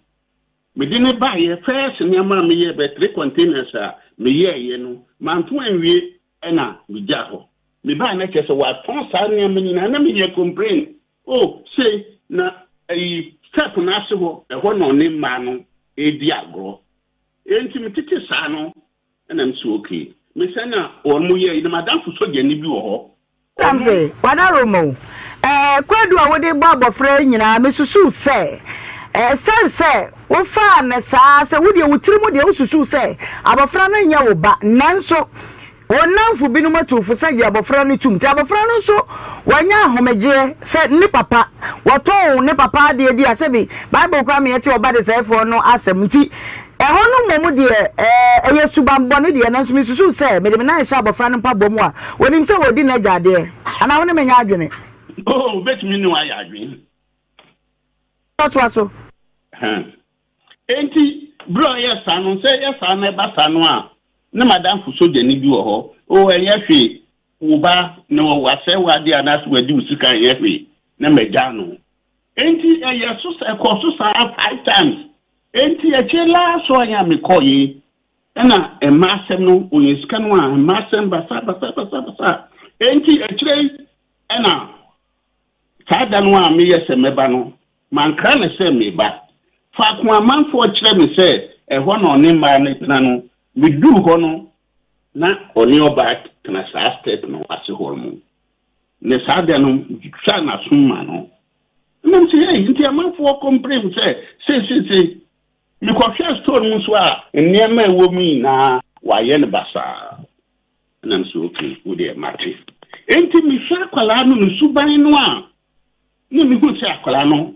me de ne ba ye first ne ma me ye be 3 containers a me ye no man to anwie na me ja ho me ba na kese wa ton sa ne me ni na me ye complain oh say na step na se ho e ho no ne ma no e di agro enti metiti saa no na nso okay me sana ormu ye ina madam fu soja ni bi wo ho tamse wadaromo kwadu a wode gba abofra nyina mesusu se se wo fa na saa se wo de wutiri mu de ususu se abofra no nya wo ba nanso wonamfu binu matufu se je abofra no tum ti abofra no so wanya ahomeje se ni papa woto ni papa de di asebi bible kwa me yeti oba de sefo no asem ti hono momu de eyesubambo ne de na so misusu se me de na sha abofra no pa bomu a wonim se wodi na jade ana woni menya adwene oh bet me no aya adwene so enti bro ya sanu se ya sanu e ba sanu a na madam fu soja ni bi wo ho o enye hwe wo ba na wo wase wade anas wadi usika enye hwe na meja no enti ya so se ko so sa 5 times enti achela so anya me koyi na emasem no onyesika no a emasem basa enti achire na sada no a me yese meba no mankra ne se meba fa ko amanfo achire me se ho no ne ma ne tena no we do ho no na oni oba tena sa state no ase ho mu ne sada no twa na summa no nem se enti amanfo complain se me confess to mu so a niam ewo mu na wa ye ne basa nam so okay wo de mate enti mi hwa kwala no suban no a ni mi hu se akwala no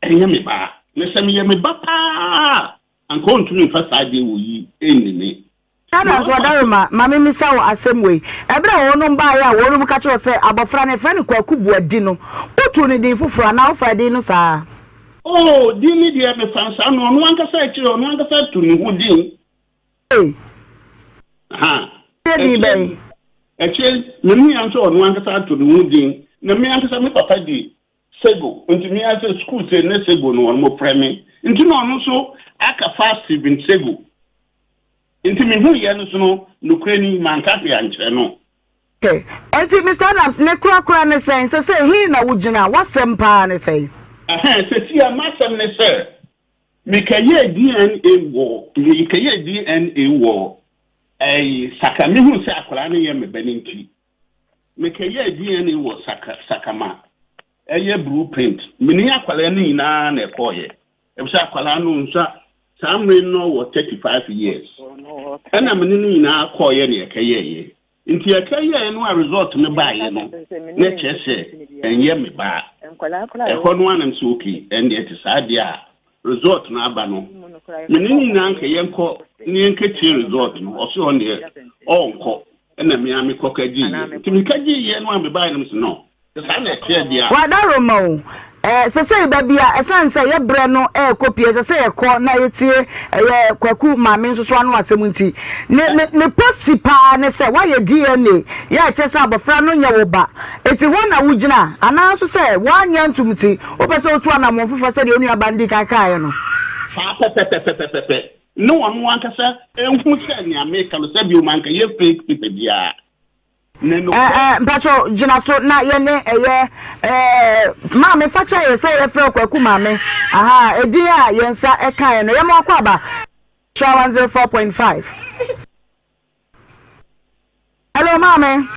enye me ba ne se me ye me ba pa anko ntumi fa saade wo yi enini ana so daruma mama mi sawo asemwe ebra wonu ba ya wonu ka cho se abofra ne fa ne kwaku buadi no otu ne din fufura na ofra din no saa oh dini dia me fansa no no anka sa chiro no anka sa tu ni hudin ha di ben eche me mi anso no anka sa tu ni hudin na me anka sa me papa di sego nti mi ase school se ne sego no mo premi nti no no so aka fast bin sego nti me hu ye no so no nokura ni manka pe ankyere no okay enti Mr. Adams ne kura ne say he na wugina wasem pa ne say se si amasem ne say mekaye DNA wo saka me hu se akwara ne ye me baninti mekaye DNA wo sakama blueprint mini akwara ne ina na ekoye ebisa akwara no nsa samre no wo 35 years ana mini no ina akoye ne ekaye nti ekaye no a result ne baaye no ne chese enye me ba ekọ no anam so okay and it is adia result na aba no mini na nka yenko ni nka chi result no o so on the onko na me am kokaji nti me kaji ye no am baaye no so no sa na tie dia wadaro mo sese babia esanse ye bre no copy sese ye ko na yetie ye kwaku maame nsoso anu asemunti ne possible ne se wa ye DNA ye chese abofra no nya wo ba eti wona wugina ana so se wa nya ntumti opese otu anamon fufa se de onu abandi kakaye no pepe no one wan kasa enhu se ni America no se bi o manka ye fake people dia Pacho jina so na ye ne maame facha ye say ye frɛ kwaku maame aha edi a ye nsa ɛka no ye mo akwa ba 104.5 Hello maame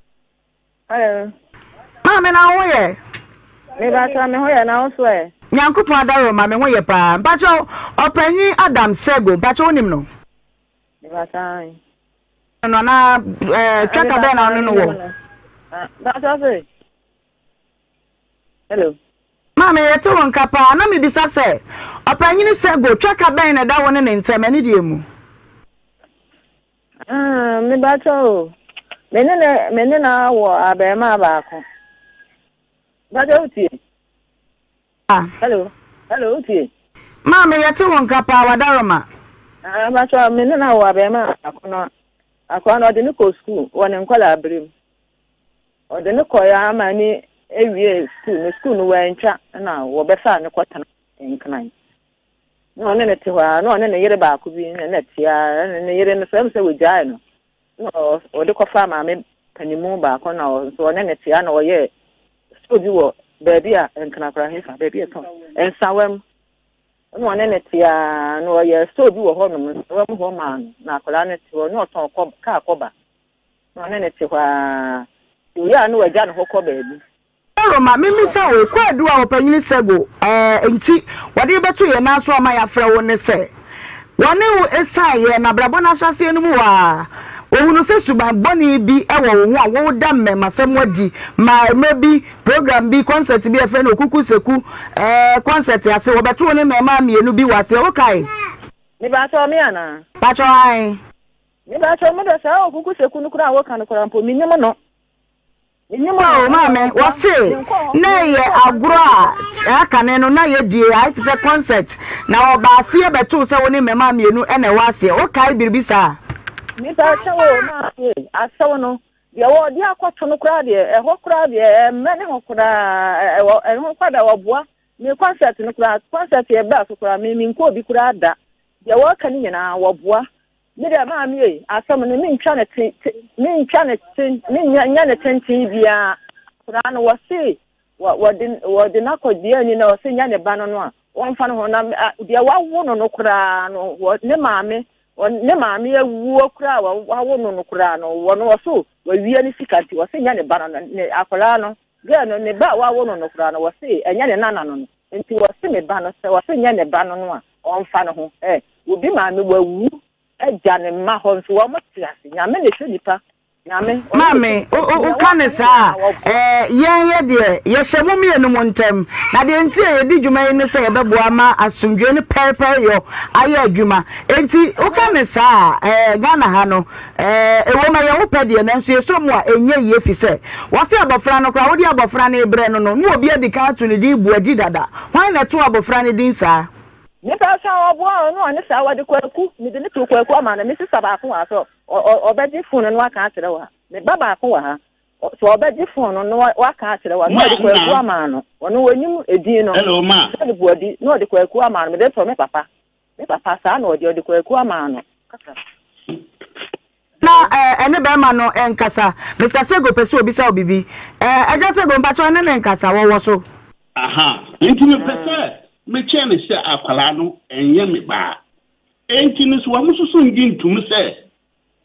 Hello maame na ho ye me ba tra me ho ye na ho so e Nyankopo adaro maame ho ye pa Pacho opanyi Adam Sego Pacho onim no me ba tra no na chaka be na no wo That's it. Hello. Mama yete won kapa na me bisa se opanyini Sego chaka be na da won ne ntem ani die mu me ba to me na wo abema ba ko ba do utie hello utie Mama yete won kapa wadaroma ba to me na wo abema ko no akwa no de ne ko school won nkwala abrim o de ne ko ya amani ewie school no wantwa na wo be fa ne kwata nknan no ne te hwa no ne yire ba ko bi ne tia ne yire no se we jai no no o de ko fa ma me panimu ba ko na so ne tia na wo ye school bi wo baby a nkna kra hefa baby to ensawem no ne tia no ye so bi wo ho no wam ho man na akora ne ti wo no ton ko ka akoba no ne ti kwa ya no waja no ko baby Roma mimi sa we kwadu a opanyini Sego enti wade beto ye na so ama ya frɛ wo ne se wone wo esaye na brabo na hyase no mu wa ohunu se suban boni bi ewo wo a wo da mmema sem wadi ma maybe program bi concert bi efe no kuku seku concert ase wo beto ne mmema mienu bi wase wo kai ni ba so me ana ba cho ai ni ba so mo do sa kuku seku no kura wo kan kura mpo minim no Oh, mama, what's it? Nay, agro, akane no na ye die, I say concert. Now, Obasi betu say woni me ma mienu e na wase. O kai biribi sa. Ni ta chawo na asawo no. Ye wo di akoto no kra de, e ho kra de, me ne ho kra, e ho kwada woboa. Me concert no kra, concert ye ba so kra, me nko obi kra da. Ye wo ka ni nyina woboa. Me de ma mi asam no mi ntwa ne tenti bia kura no wose wode na kodie ni na wose nya ne ba no a wonfa no ho na dia wawo no kura no ne maame awuo kura wawo no kura no wo no wose wawie ni sikati wose nya ne ba no ne akola no ge no ne ba wawo no kura no wose enya ne nana no nti wose me ba no se wose nya ne ba no a wonfa no ho obi maame wawu ejane ma ho nso wo matiase nyame ne hwenipa nyame mame o kan sa ye de ye hyemu mienu montem na de enti ye di dwuma ne se ye beboa ma asomdwe ne perper yo aye adwuma enti o kan sa Ghana ha no ewo ma ye wo pede na nso ye so mu a enye ye fi se wo se abofra no kra wo di abofra na ebre no no obi adi ka to ne di bu adi dada wan na to abofra ne din sa ni ta sa obo no ne sa wade kwaku ni de ne to kwaku ama na mesi saba ko aso obedi phone no aka akere wa ne baba ko wa ha so obedi phone no wa aka akere wa no de kwaku ama no wono wanyim edin no hello ma de buadi no de kwaku ama no me de to me papa sa na ode kwaku ama no na ene be ma no enkasa Mr. Sego pese obi sa obibi eja Sego mpacho ne enkasa wo so aha nti me pese me chene se akwala no enye me ba enti ni so wo so ngi ntum se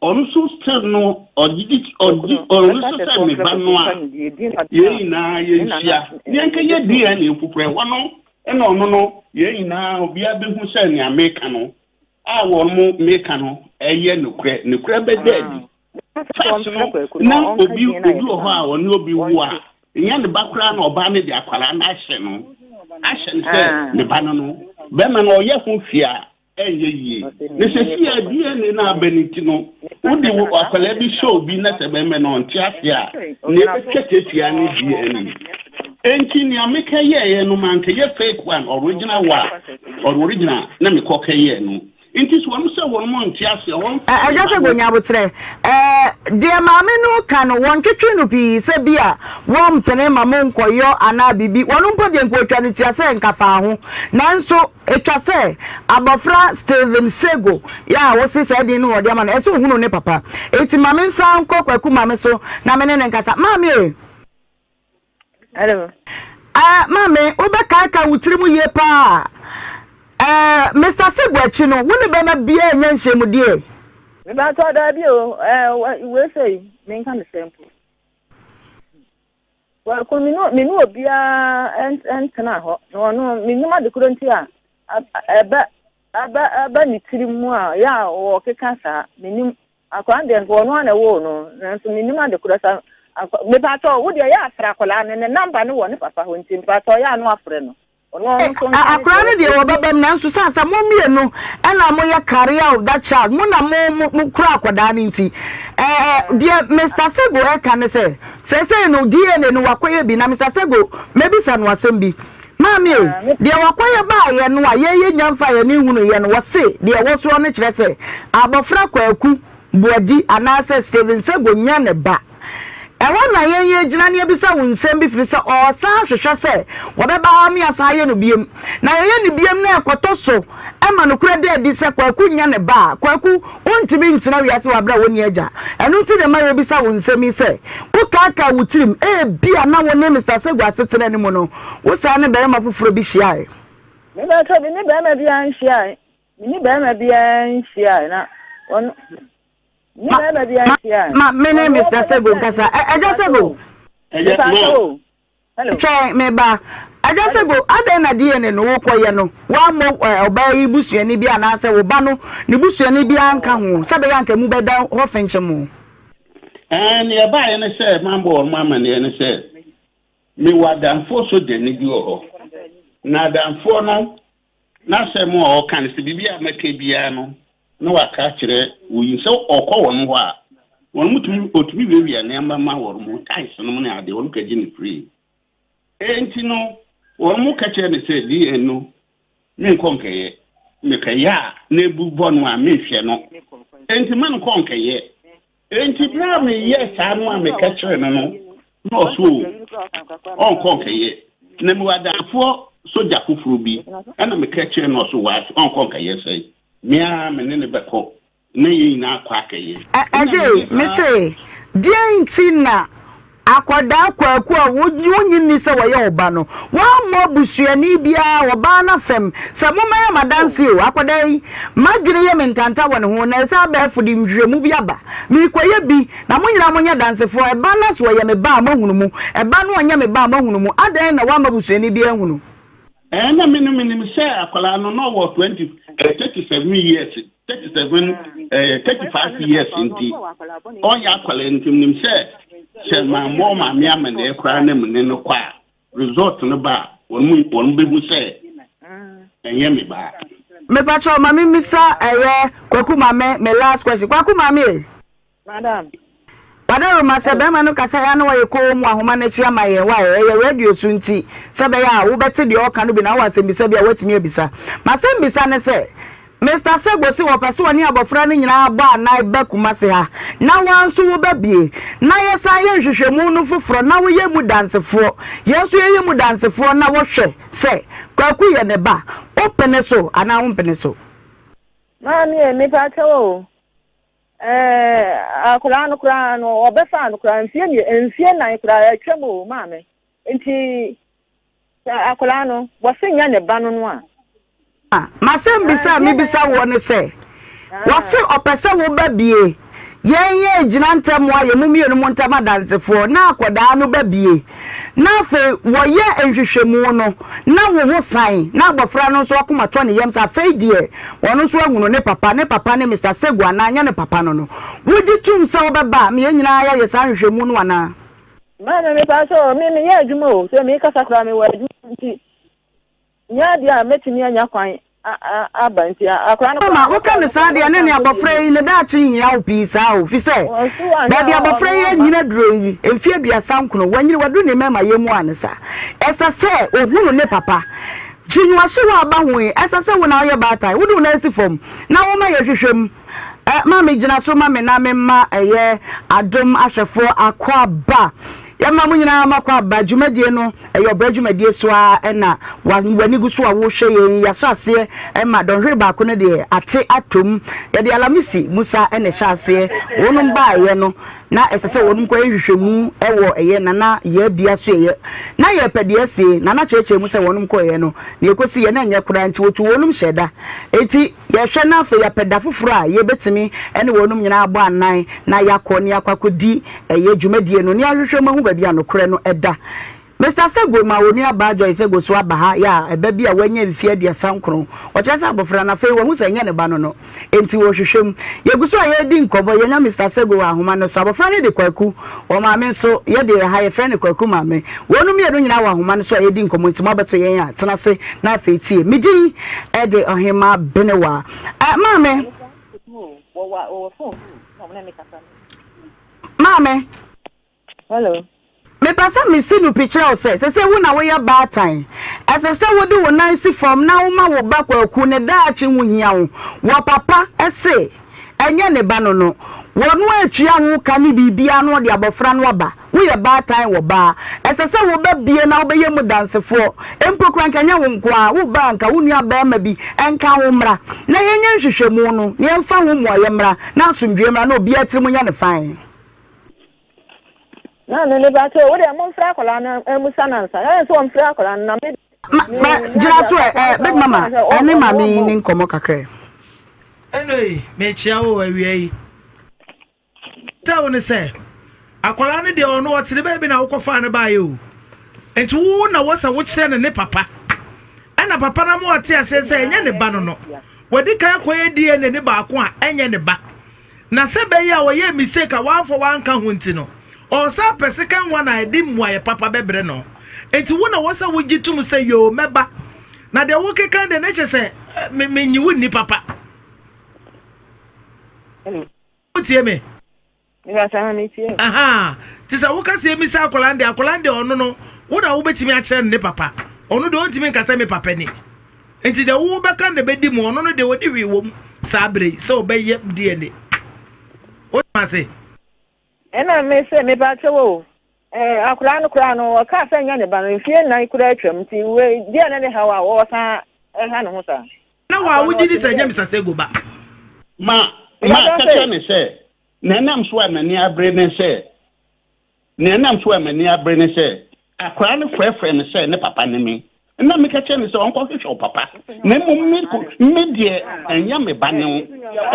onu so still no odidi onu so se me ba no a ye na ye hia ye nka ye dia na efupre wono ena onu no ye na obi abehu se ne America no a wo mu America no eye nukre be dedi na obi ho a woni obi wo a nya ne bakura na oba ne de akwala na ahye no se ne ba no be ma no ye hu fia eye ne se fia die na abaniti no wodi wo akwala bi show bi na se be me no nti afia ne twetefia ne die enti ni America ye no man ke ye fake one original na me koke ye no inti so wonu se wonu mo ntiase won eja se gonya botre de maame no ka no won twetwe no bi se bia won pene mamo nkoyo ana bibi wonu mpo de nkwotwa ne tiase nkafa ho nanso etwa se abofra Steven Sego ya wo se se de no wode ama no eso hunu ne papa eti maame nsan kokwaku maame so na mene ne nkasa maame hello maame obeka ka wutirimu ye pa Mr. Sego achi no woni be na bia enya nhemu die me ba to da bi o we say me kan sample wa ko mi no bia entena ho no mi numa de kuronti a aba ni tirimu a ya wo keka sa minim akwa de ngo no na wo no nso mi numa de kurasa me ba to wo de ya afra kola ne number no wo ne papa ho nti ba to ya no afre no akra ne de obabam na nso sansa mo mienu ena mo ya career of that child mo na mo kura akwada ni nti dear Mr. Sego e kan say no DNA no wakoye bi na Mr. Sego maybe san wasem bi mami dear wakoye ba ye no a ye nyamfa ye ni hunu ye no wose dear wo so ne kire say abofra kwaku boaji anase Steven Sego nya ne ba ewa na ye gina ne bisa wunsem bi firi se o sa hwehwe se wo be ba mi asaye no biem na ye ne biem na ekoto so ema no kura de di se kwaku nya ne ba kwaku ontimi ntina wiase wabra woni agya enu nti de ma ye bisa wunsem se wo kaka wutirim bia na wo ne Mr. Sego asetena ni mu no wo sa ne be ma foforo bi hia e me ba to bi ne be ma bia nhia e ni be ma bia nhia na on Ma mene Mr. Sego nkasa eja Sego hello try me ba eja Sego ade na DNA no wo koye no wa mo oba yi busuani bi anase wo ba no ne busuani bi anka ho sabe yanka mu beda ho fenche mu ne ba ye ne se mambo mama ne se mi wadanfo so de ne bi ho na danfo no na se mo o kan se bibia maka bia no no waka kire wuyi so okọ won ho a won mutumi otumi wiewia ne mama wor mu tais no ne ade won kaji ni free enti no won mu ka kire ne se di enu me nkonkeye me kaya na ebu bonu a me hwe no enti man nkonkeye enti bra me ye sa no a me ka kire no no so on nkonkeye na mi wadafo soja fufuru bi ana me ka kire no so wa on nkonkeye sei mia menene beko na yi na akwa akaye aje me say dia ntina akoda kwaku a wonyi ni se woye oba no wa mo busuani bia oba na fem se mo ma madanse o akoda yi madwene ye mentanta wone ho na se aba afudi nhwemu bi aba mi koye bi na mo nyina mo nya dansefo eba na so ye me ba mahunu mu eba no onya me ba mahunu mu adan na wa ma busuani bia hunu na minim say akola no no wo 37 years 35 years inti onya akola ntim nim say ma mo ma mi amane ekra na mene no kwa result no ba won be hu say enye me ba me pacho mami misa kwaku mame me last question kwaku mame madam Padaro masebe manu kasa ya no ye ko mu ahoma na chia ma ye wa ye radio sunti sebe ya wo beti de oka no bi na wa sembisa bia watimi abisa masembisa ne se Mr. Sego si wo pese woni abofra ne nyina ba na ba kuma se ha na wanso wo babie na ye sa ye hwehwemu no foforo na wo ye mu dansefo yeso ye mu dansefo na wo hwe se kwaku ye ne ba opene so ana wo pene so ma mi e me pa tawo akura no obefa no kura mfie na kura twemo maame nti akura no wosinya ne ba no a masem bisa mi bisa wo ne se wose opese wo ba bie yenye gina ntam wa ye mumienu mu ntam adansefo na akoda no ba bie na fe wo ye enhwehwemu no na wo ho san na agbofra no so akoma to ne yem sa fe die wono so ahunu ne papa ne Mr. Segu ana anya ne papa no wodi tum se wo beba me nyina ya ye san hwehwemu no ana mana me pa so me ye adwuma o so me kasa kra me wa adwuma nti nya dia metimi anya kwan abanti akra no ma wo kan sa dia ne abofra yi ne da chi ya opi sa o fi se da dia abofra yi nyina duro yi emfie bia sankono wanyire wadu ne mema yemu anesa esa se ohunu ne papa jinwa hye wa ba ho esa se wo na ye batai wo du na esi fom na wo ma ye hwehwem ma me gina so ma me na me ma eye adom ahwefo akwa ba yamma munyina makwa ba dwumadie no eyo bra dwumadie so a na wani gu so a wo hwe ya hyase ma donhwe ba ko ne de ate atom ya de alamisi musa ene hyase wonum ba ye no na esese wonum ko ehwehwemu ewo eye nana ye bia so ye na ye pede ase nana cheche mu se wonum ko ye no na ekosi ye na nya kura nti wotu wonum hyeda eti ye hwe na afa ya peda foforo a ye betimi ene wonum nyina abo anan na yakọ ni akwakodi eye dwumadie no ni ahwehwemu hu ba bia no kura no eda Mr. Segu ma woni abajo Segu so abaha ya eba bia wanya mfie aduasa nkron o chesa abofra na fe wo hu sanya ne ba no enti wo hwehwem yeguso aye di nkobo yenya Mr. Segu ahoma no so abofra ne de kwaku o ma me so ye de ha ye fe ne kwaku ma me wonu me do nyina wa ahoma no so aye di nkomo enti mabeto yen ya tena se na fe tie medi e de ohema benewa ma me Mame hello me pasa me see no picture o say wo na we ya bad time ese se wo de wo nice form na wo ma wo ba kwaku ne daachi wuhia wo papa ese enye ne ba no wonu atwa ho ka ni bibia no de abofra no ba wo ya bad time wo ba ese se wo ba bie na wo be yemu dansefo empokran kanya wo nko a wo ba nka wo nua ba ma bi enka wo mra na yenye nhwehwemu no ne mfa wo mo ye mra na asomdwe mra na obi atiri mu nya ne fine na no le ba to wo de mo mfra kola na musa na nsa e so mfra kola na me jira so big mama ene mami ni nkomo kakre anyway me chia wo awie ta woni se akola ne de ono wotere ba bi na wo kofa ne ba ye o enti wo na wo sa wo kire ne papa ana papa na mo ate asese enye ne ba no wodi kan koye die ne ba ko a enye ne ba na se be ya wo ye mistake a wa fo wa nka ho nti no o sa pesikan wa na edi mwaye papa bebre no enti wo na wo sa wo gitum se yo meba na de wo kekan de na che se me nyi woni papa o tie me ya sa na tie aha ti sa wo ka se mi sa akolande ono no wo na wo betimi a kire ne papa ono de ontimi nka se me papa ni enti de wo be kan de bedi mu ono no de wo di wi wo sa bre se wo be ye die ne o ma se ena me se me ba chewo akura no ka sa nya ne ba no fie na ikura atwam ti we dia na ne hawa wo sa ha no ho sa na wa wo gidi sa nya Mr. Segu ba ma ka ne se na nam so amani abre ne se na nam so amani abre ne se akura no frefre ne se ne papa ne me na me ka ne se onko hwehwe papa na me die anya me ba ne wo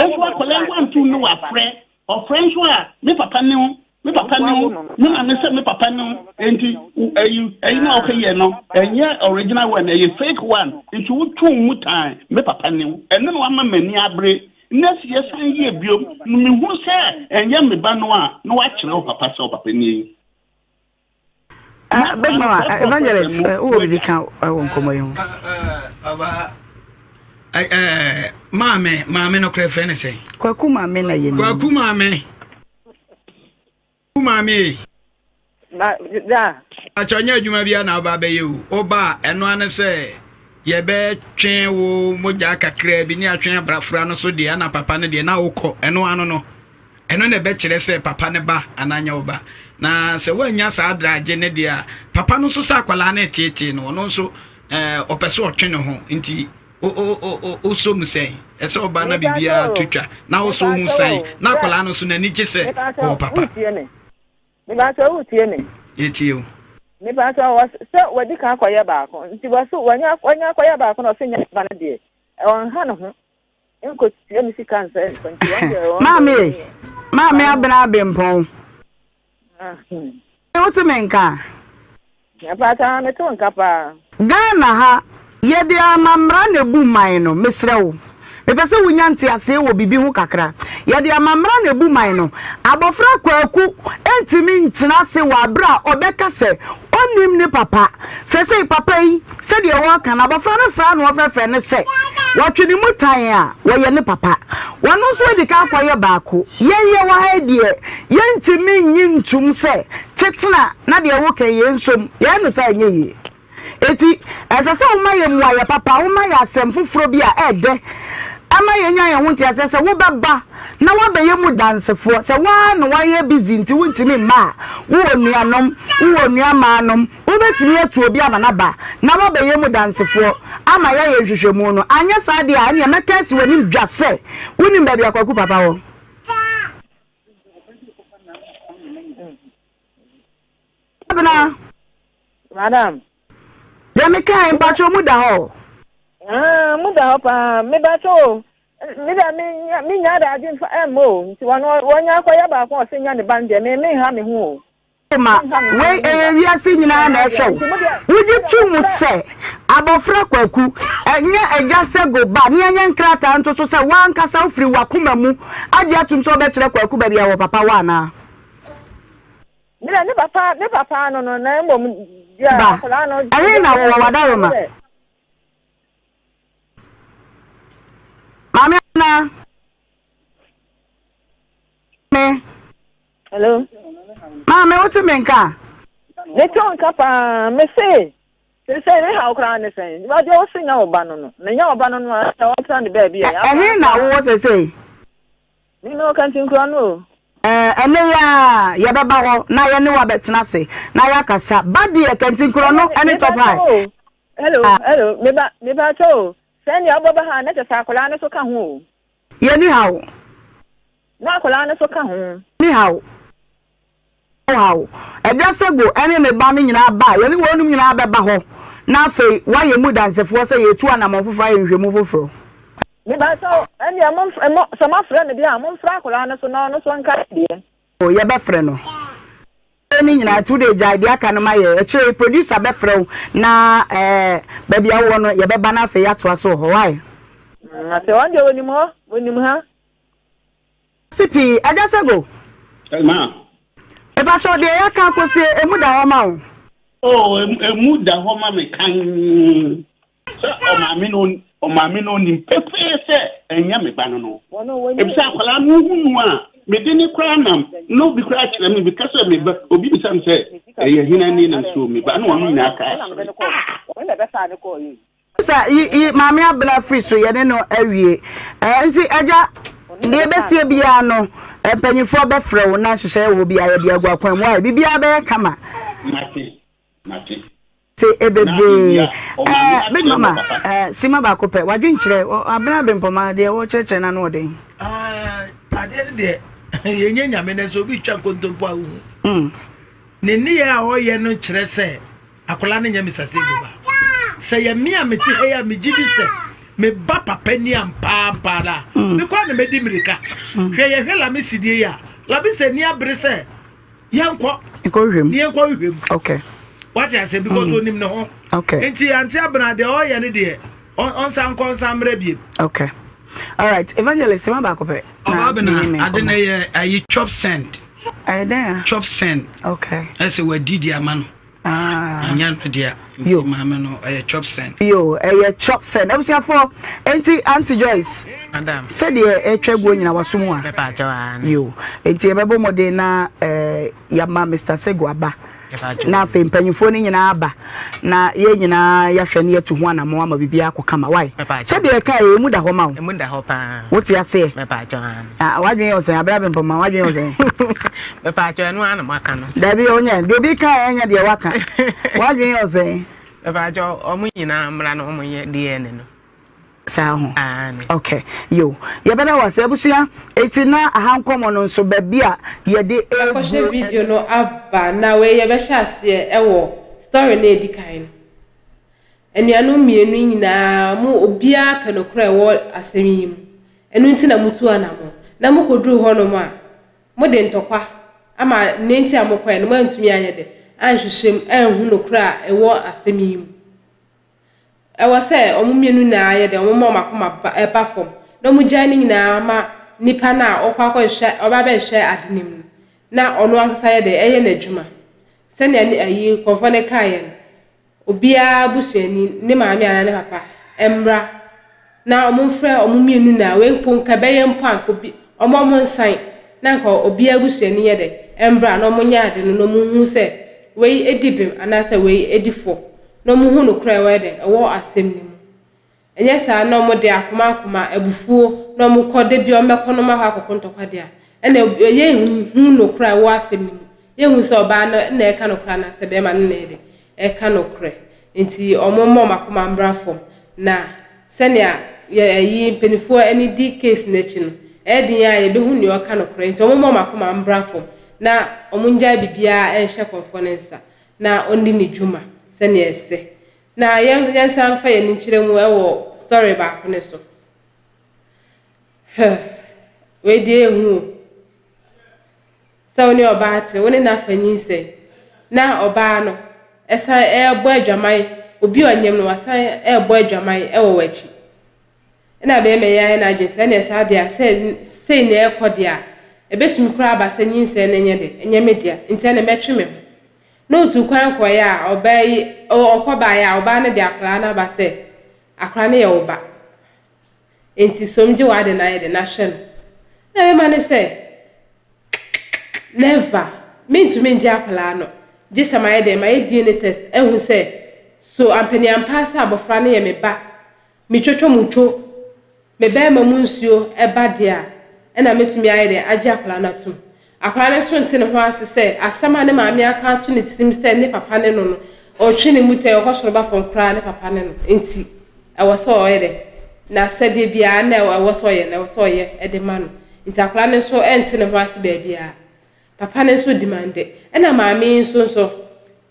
enso akola nwantu no wa frɛ o friends wa me papa ne me na me say me papa ne enti ayi na okay no enye original one ayi fake one enti wo tun mu time me papa ne eno no ama mani abre nesi yesan ye biom me hu say enye me ba no a no wa kire o papa say o papa ne big mama evangelist wo bi kan won komo yo aba Mame no kre fene sei. Kwaku mame na yemi. Kwaku mame. Da. Achanya adwuma bia na aba be yewu. Oba eno ane se ye be twen wo moja kakra bi ni atwen abrafra no so de na papa ne de na wokọ eno ano no. Eno ne be kire se papa ne ba ananya oba. Na se wanya sa adraje ne de a papa no so sa akwala na etete no no so opese otwe ne ho nti o so mu sei ese oba na bibia tutwa na o so hu sai na kola no so na ni gese o papa me ba so utie me etio me ba so was so wadi ka akoye ba ko nti ba so wanya akoye ba ko no so nya ba na de e won ha no ho enko tie mi sika nsa nti mami abena bempon What's a menka? Yapata me to nka pa. Ghana ha yede amamra na bu man no mesrewo. Mepese wunya nti ase wo bibi hu kakra. Yede amamra na bu man no abofra kwaku entimi ntina se wa bra obeka se onim ne papa. Se papa yi se de wo kan abofra na fra no ofefe ne se. Watwini mutan a wo ye ne papa. Wonu so de ka kwaye baako. Ye wa ha de ye ntimi nyintum se tetena na de wo kan ye nsom. Ye no sa nye. Eti asase uma ye mu aye papa uma ya asem foforo bi a ede ama ye nya ye ho nti asase wo baba na wa be ye mu dansefo se wa no wa ye busy nti wuntimi ma wo nuanom wo nuamanom wo betimi etu obi amana ba na wa be ye mu dansefo ama ye ye hwehwemu no anya sa de a ne mekasi wani dwase woni mba bi akwaku papa wo abna madam Demi kai bacho muda ho. Muda ho pa me bacho. Me da me nya da ajin fa mo. Nti wonya kwa ya ba ko se nya ne bande me ha me hu. Ma we wiase nyina na ehwe. Wudi tumu se abofra kwaku enye eja se go ba ne enye nkrata nto so se wan kasa ofri wakoma mu ade atum so be kire kwaku ba bia wo papa wa na. Ne papa no na mbom ya kola no ayi na wo wadaro ma mami na me hello mami oti menka ne tonka pa me se ne ha okra ne sen ba de o sinya oba no ne nya oba no na o tran de ba bia ayi na wo se ni no kan tin kro no ene ya beba ho na ye ne wa betena se na ya kasa badi e kantin kro no ene top high hello me ba to sen ya baba ha na ta sakola ne so ka ho ye ni hawo na kola ne so ka ho ni hawo eja sego ene ne ba ne nyina ba ye ni wonu nyina beba ho na afei wa ye mu dansefo se ye tu anamon fofa ye nhwemu foforo me ba so ani amon sama fra ne bia amon fra kola ne so no so nka de o ye be frɛ no ni nyina tu de jade aka no ma ye e producer be frɛ na ba bia wo no ye be ba na afei ato aso ho why na se wonde woni mu ha sipi ada sego ma e ba so de ya ka kwose emu da ho ma o emu da ho ma me kan so o ma mi no ni pepe se enya me ba no e bi sa kwala no hunu a me de ni kra nam no bi kra kire me bi kasa me ba obi bi sam se ye hina ni na so me ba no wonu na aka sa yi mami abla free so ye ne no awie nti aja de besie bia no panyifo be frɛ wo na hyehyɛ wo bia ye bia gwa kwan mu a bibia be kama mati se ebebe big mama sima ba ko pe wadwen kire abena bempoma de wo kyerɛkyerɛ na no odin ade de yenye nyame na so bi twa kontompo a hu ne ne ya o ye no kyerɛ sɛ akola ne nyame sase buba sɛ ye me a meti ya me gidi sɛ me ba papa ni ampa da me kwa na me di mirika hwɛ ye hwɛ la me sidie ya la bi sɛ ni abre sɛ yankɔ hwem ni yankɔ hwem okay what I say because onim no ho okay enti anti abna de o ye ne de on san mra biem okay all right evangelist ma ba ko pe abna ade na ye ayi chop send there chop send okay ese wadidi ama no anya no dia yo mama no chop send yo chop send abusia for enti Auntie Joyce madam said ye twego nyina waso mu a pepa joan yo enti ebebo mode na yama Mr. Sego aba na fe mpanyifo ni nyina aba na ye nyina ya hwe ne yetu ho anamo ama bibia akokama why said ye kai emu da ho ma emu da ho pa woti ase pepa joan wadwen yo se abra bempo ma wadwen yo se pepa joan no ana maka no dabi onya dobi kai enya de waka wadwen yo se pepa jo omu nyina mra no omu ye de ene no sa ho okay yo ye bela wase abusua eti na ahankomo no so ba bia ye de e video no aba na we ye be hya ase e wo story na edikan enuanu mienu nyina mu obia penokra wo asemi enu nti na mutu anamo na mukoduru ho no mu a mo de ntokwa ama nenti amokwa no mantumi anye de anhwehwem anhu nokra e wo asemi I was say, Omumianu na ye de omo makoma perform. No mu jani nyina ma nipa na okwakọ hye oba be hye adenim. Na ono ankasa ye de eye na adwuma. Se ne ayi konfo ne kaye no. Obia busuani ne maami ana ne papa emra. Na omumfre omumianu na we mponka be ye mpanko bi omo monsan na nka obia busuani ye de emra na omunya ade no mu hu se we edibim anase we edifo. No muhu no kra wede ewo asem ni mu enye sa no mo de akoma ebufuo no mo kode bi o mekọ no ma ha kokontokwa de a ena ye hu no kra wo asem ni mu ye hu so ba na e ka no kra na se be ma na de e ka no kra enti omomo makoma mbra fom na senia ye yi penifo eni di case na chi no e din ya ye be hu ni o ka no kra enti omomo makoma mbra fom na omunja bibia e hye conference na ondi ni juma sene ese na yan sanfa ye nchire mu ewo story ba ko ne so we die hu so ni oba ate woni na fanyi se na oba no esa ebo adwaman obi onyem no wasan ebo adwaman ewo wachi na be me ya na adwese na esa dia se na ekode a ebetumi kura abasanyi se na nye de enye media ntene metweme no tu kwan koya obai okoba ya oba ne de akra na ba se akra ne ya oba enti somje wa de na ye de na hye na be ma ne se never mean to menje akra no just am I de my DNA test ehun se so ampani ampasa abofra ne ye me ba me twotwo mutwo me ba ma munsuo e ba de a na metumi aye de age akra na tum akra ne so nti ne ho ase se asama ne maami aka to ne tim se ne papa ne no o twi ne mute o kosoro ba fon kra ne papa ne no nti e wo so o ye de na sede bia na e wo so ye na wo so ye e de ma no nti akra ne so enti ne ho ase ba bia papa ne so demande e na maami so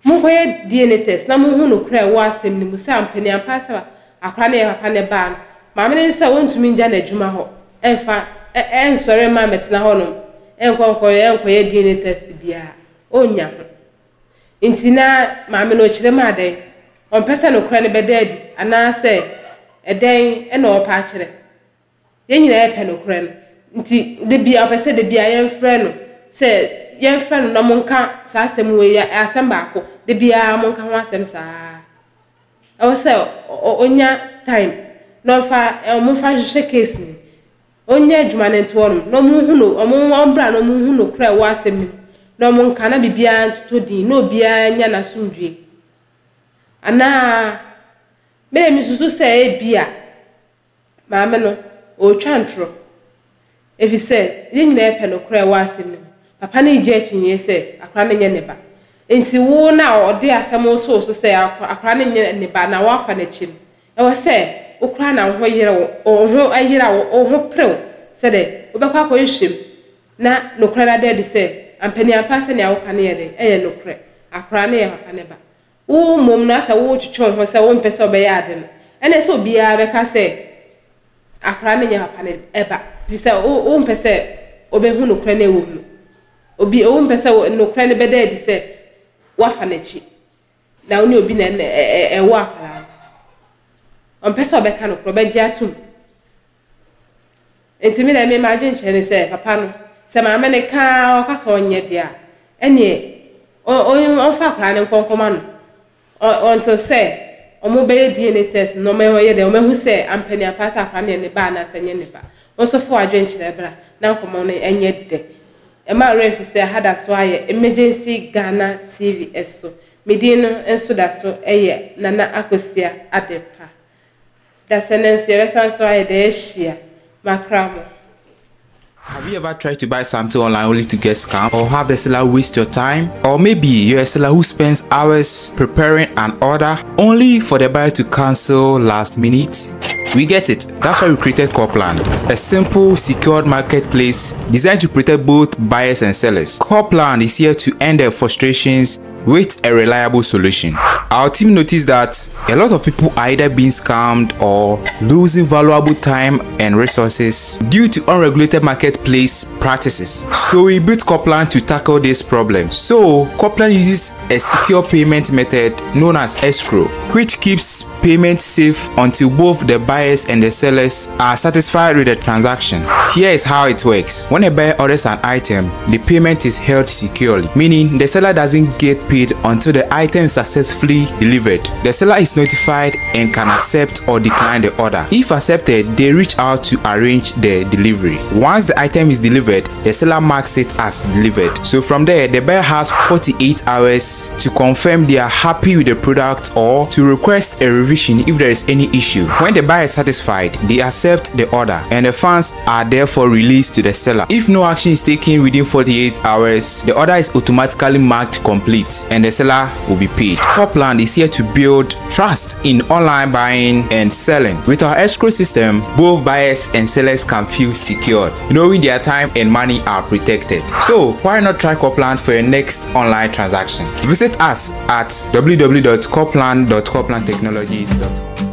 mo ko ye DNA test na mo hu no kra wo asem ne mu se ampani ampasa akra ne papa ne ba no maami ne se wontumi nja na adwuma ho enfa ensore ma metina ho no enko ye DNA test bia onya ho nti na maame no kire ma den on pesa no kra ne bedadi ana se eden e na opa kire ye nyina ye pe no kra no nti de bia opese de bia ye mfre no se ye mfre no na monka sa asem we ya asem ba ko de bia monka ho asem sa e wo se onya time no fa mo fa hye case ni onye adwuma ne ntono no mu hu no ombra no mu hu no kra wo asem no mu nka na bibia ntoto din no bia nya na sumdue ana me mi susu se e bia maame no o twantro efi se ye nyina e pe no kra wo asem papa ne je chinye se akra ne nya ne ba enti wo na ode asem to so se akra ne nya ne ba na wo afa na chi e wo se okra na ho yire ho ayira ho prew se de obekwa akoyhwem na nokra na de se ampani ampase ne awoka ne yede eye nokra akra ne ye papa ne ba wo mom na sa wo twetwe ho se wo mpese obeya ade no ene se obia beka se akra ne ye papa ne eba bi se wo mpese obehu nokra ne wo mu obi wo mpese nokra ne beda de se wafa na chi na oni obi na wo akra on pesa obeka no probeji atum enti mi na me ma dwen chere se papa no se ma me ne ka o ka so onye dia ene o fa kra ne nkonkoma no onto se o mo be DNA test no me ho ye de o me hu se ampani apasa kra ne ba na se nye ne ba o so fo adwen chere bra na nkomo no enye de e ma refi se hada so aye emergency Ghana TV eso medino enso da so eye Nana Akosua Adepa da sentence so aye de shia makramo. Have you ever tried to buy something online only to get scammed, or have the seller waste your time? Or maybe you're a seller who spends hours preparing an order only for the buyer to cancel last minute? We get it. That's why we created Copland, a simple, secured marketplace designed to protect both buyers and sellers. Copland is here to end their frustrations with a reliable solution. Our team noticed that a lot of people are either being scammed or losing valuable time and resources due to unregulated marketplace practices. So we built Copland to tackle this problem. So Copland uses a secure payment method known as escrow, which keeps payment safe until both the buyers and the sellers are satisfied with the transaction. Here is how it works. When a buyer orders an item, the payment is held securely, meaning the seller doesn't get paid until the item is successfully delivered. The seller is notified and can accept or decline the order. If accepted, they reach out to arrange the delivery. Once the item is delivered, the seller marks it as delivered. So from there, the buyer has 48 hours to confirm they are happy with the product or to request a revision if there is any issue. When the buyer is satisfied, they accept the order and the funds are therefore released to the seller. If no action is taken within 48 hours, the order is automatically marked complete and the seller will be paid. Copland is here to build trust in online buying and selling. With our escrow system, both buyers and sellers can feel secured, knowing their time and money are protected. So why not try Copland for your next online transaction? Visit us at www.copland.coplandtechnologies.com.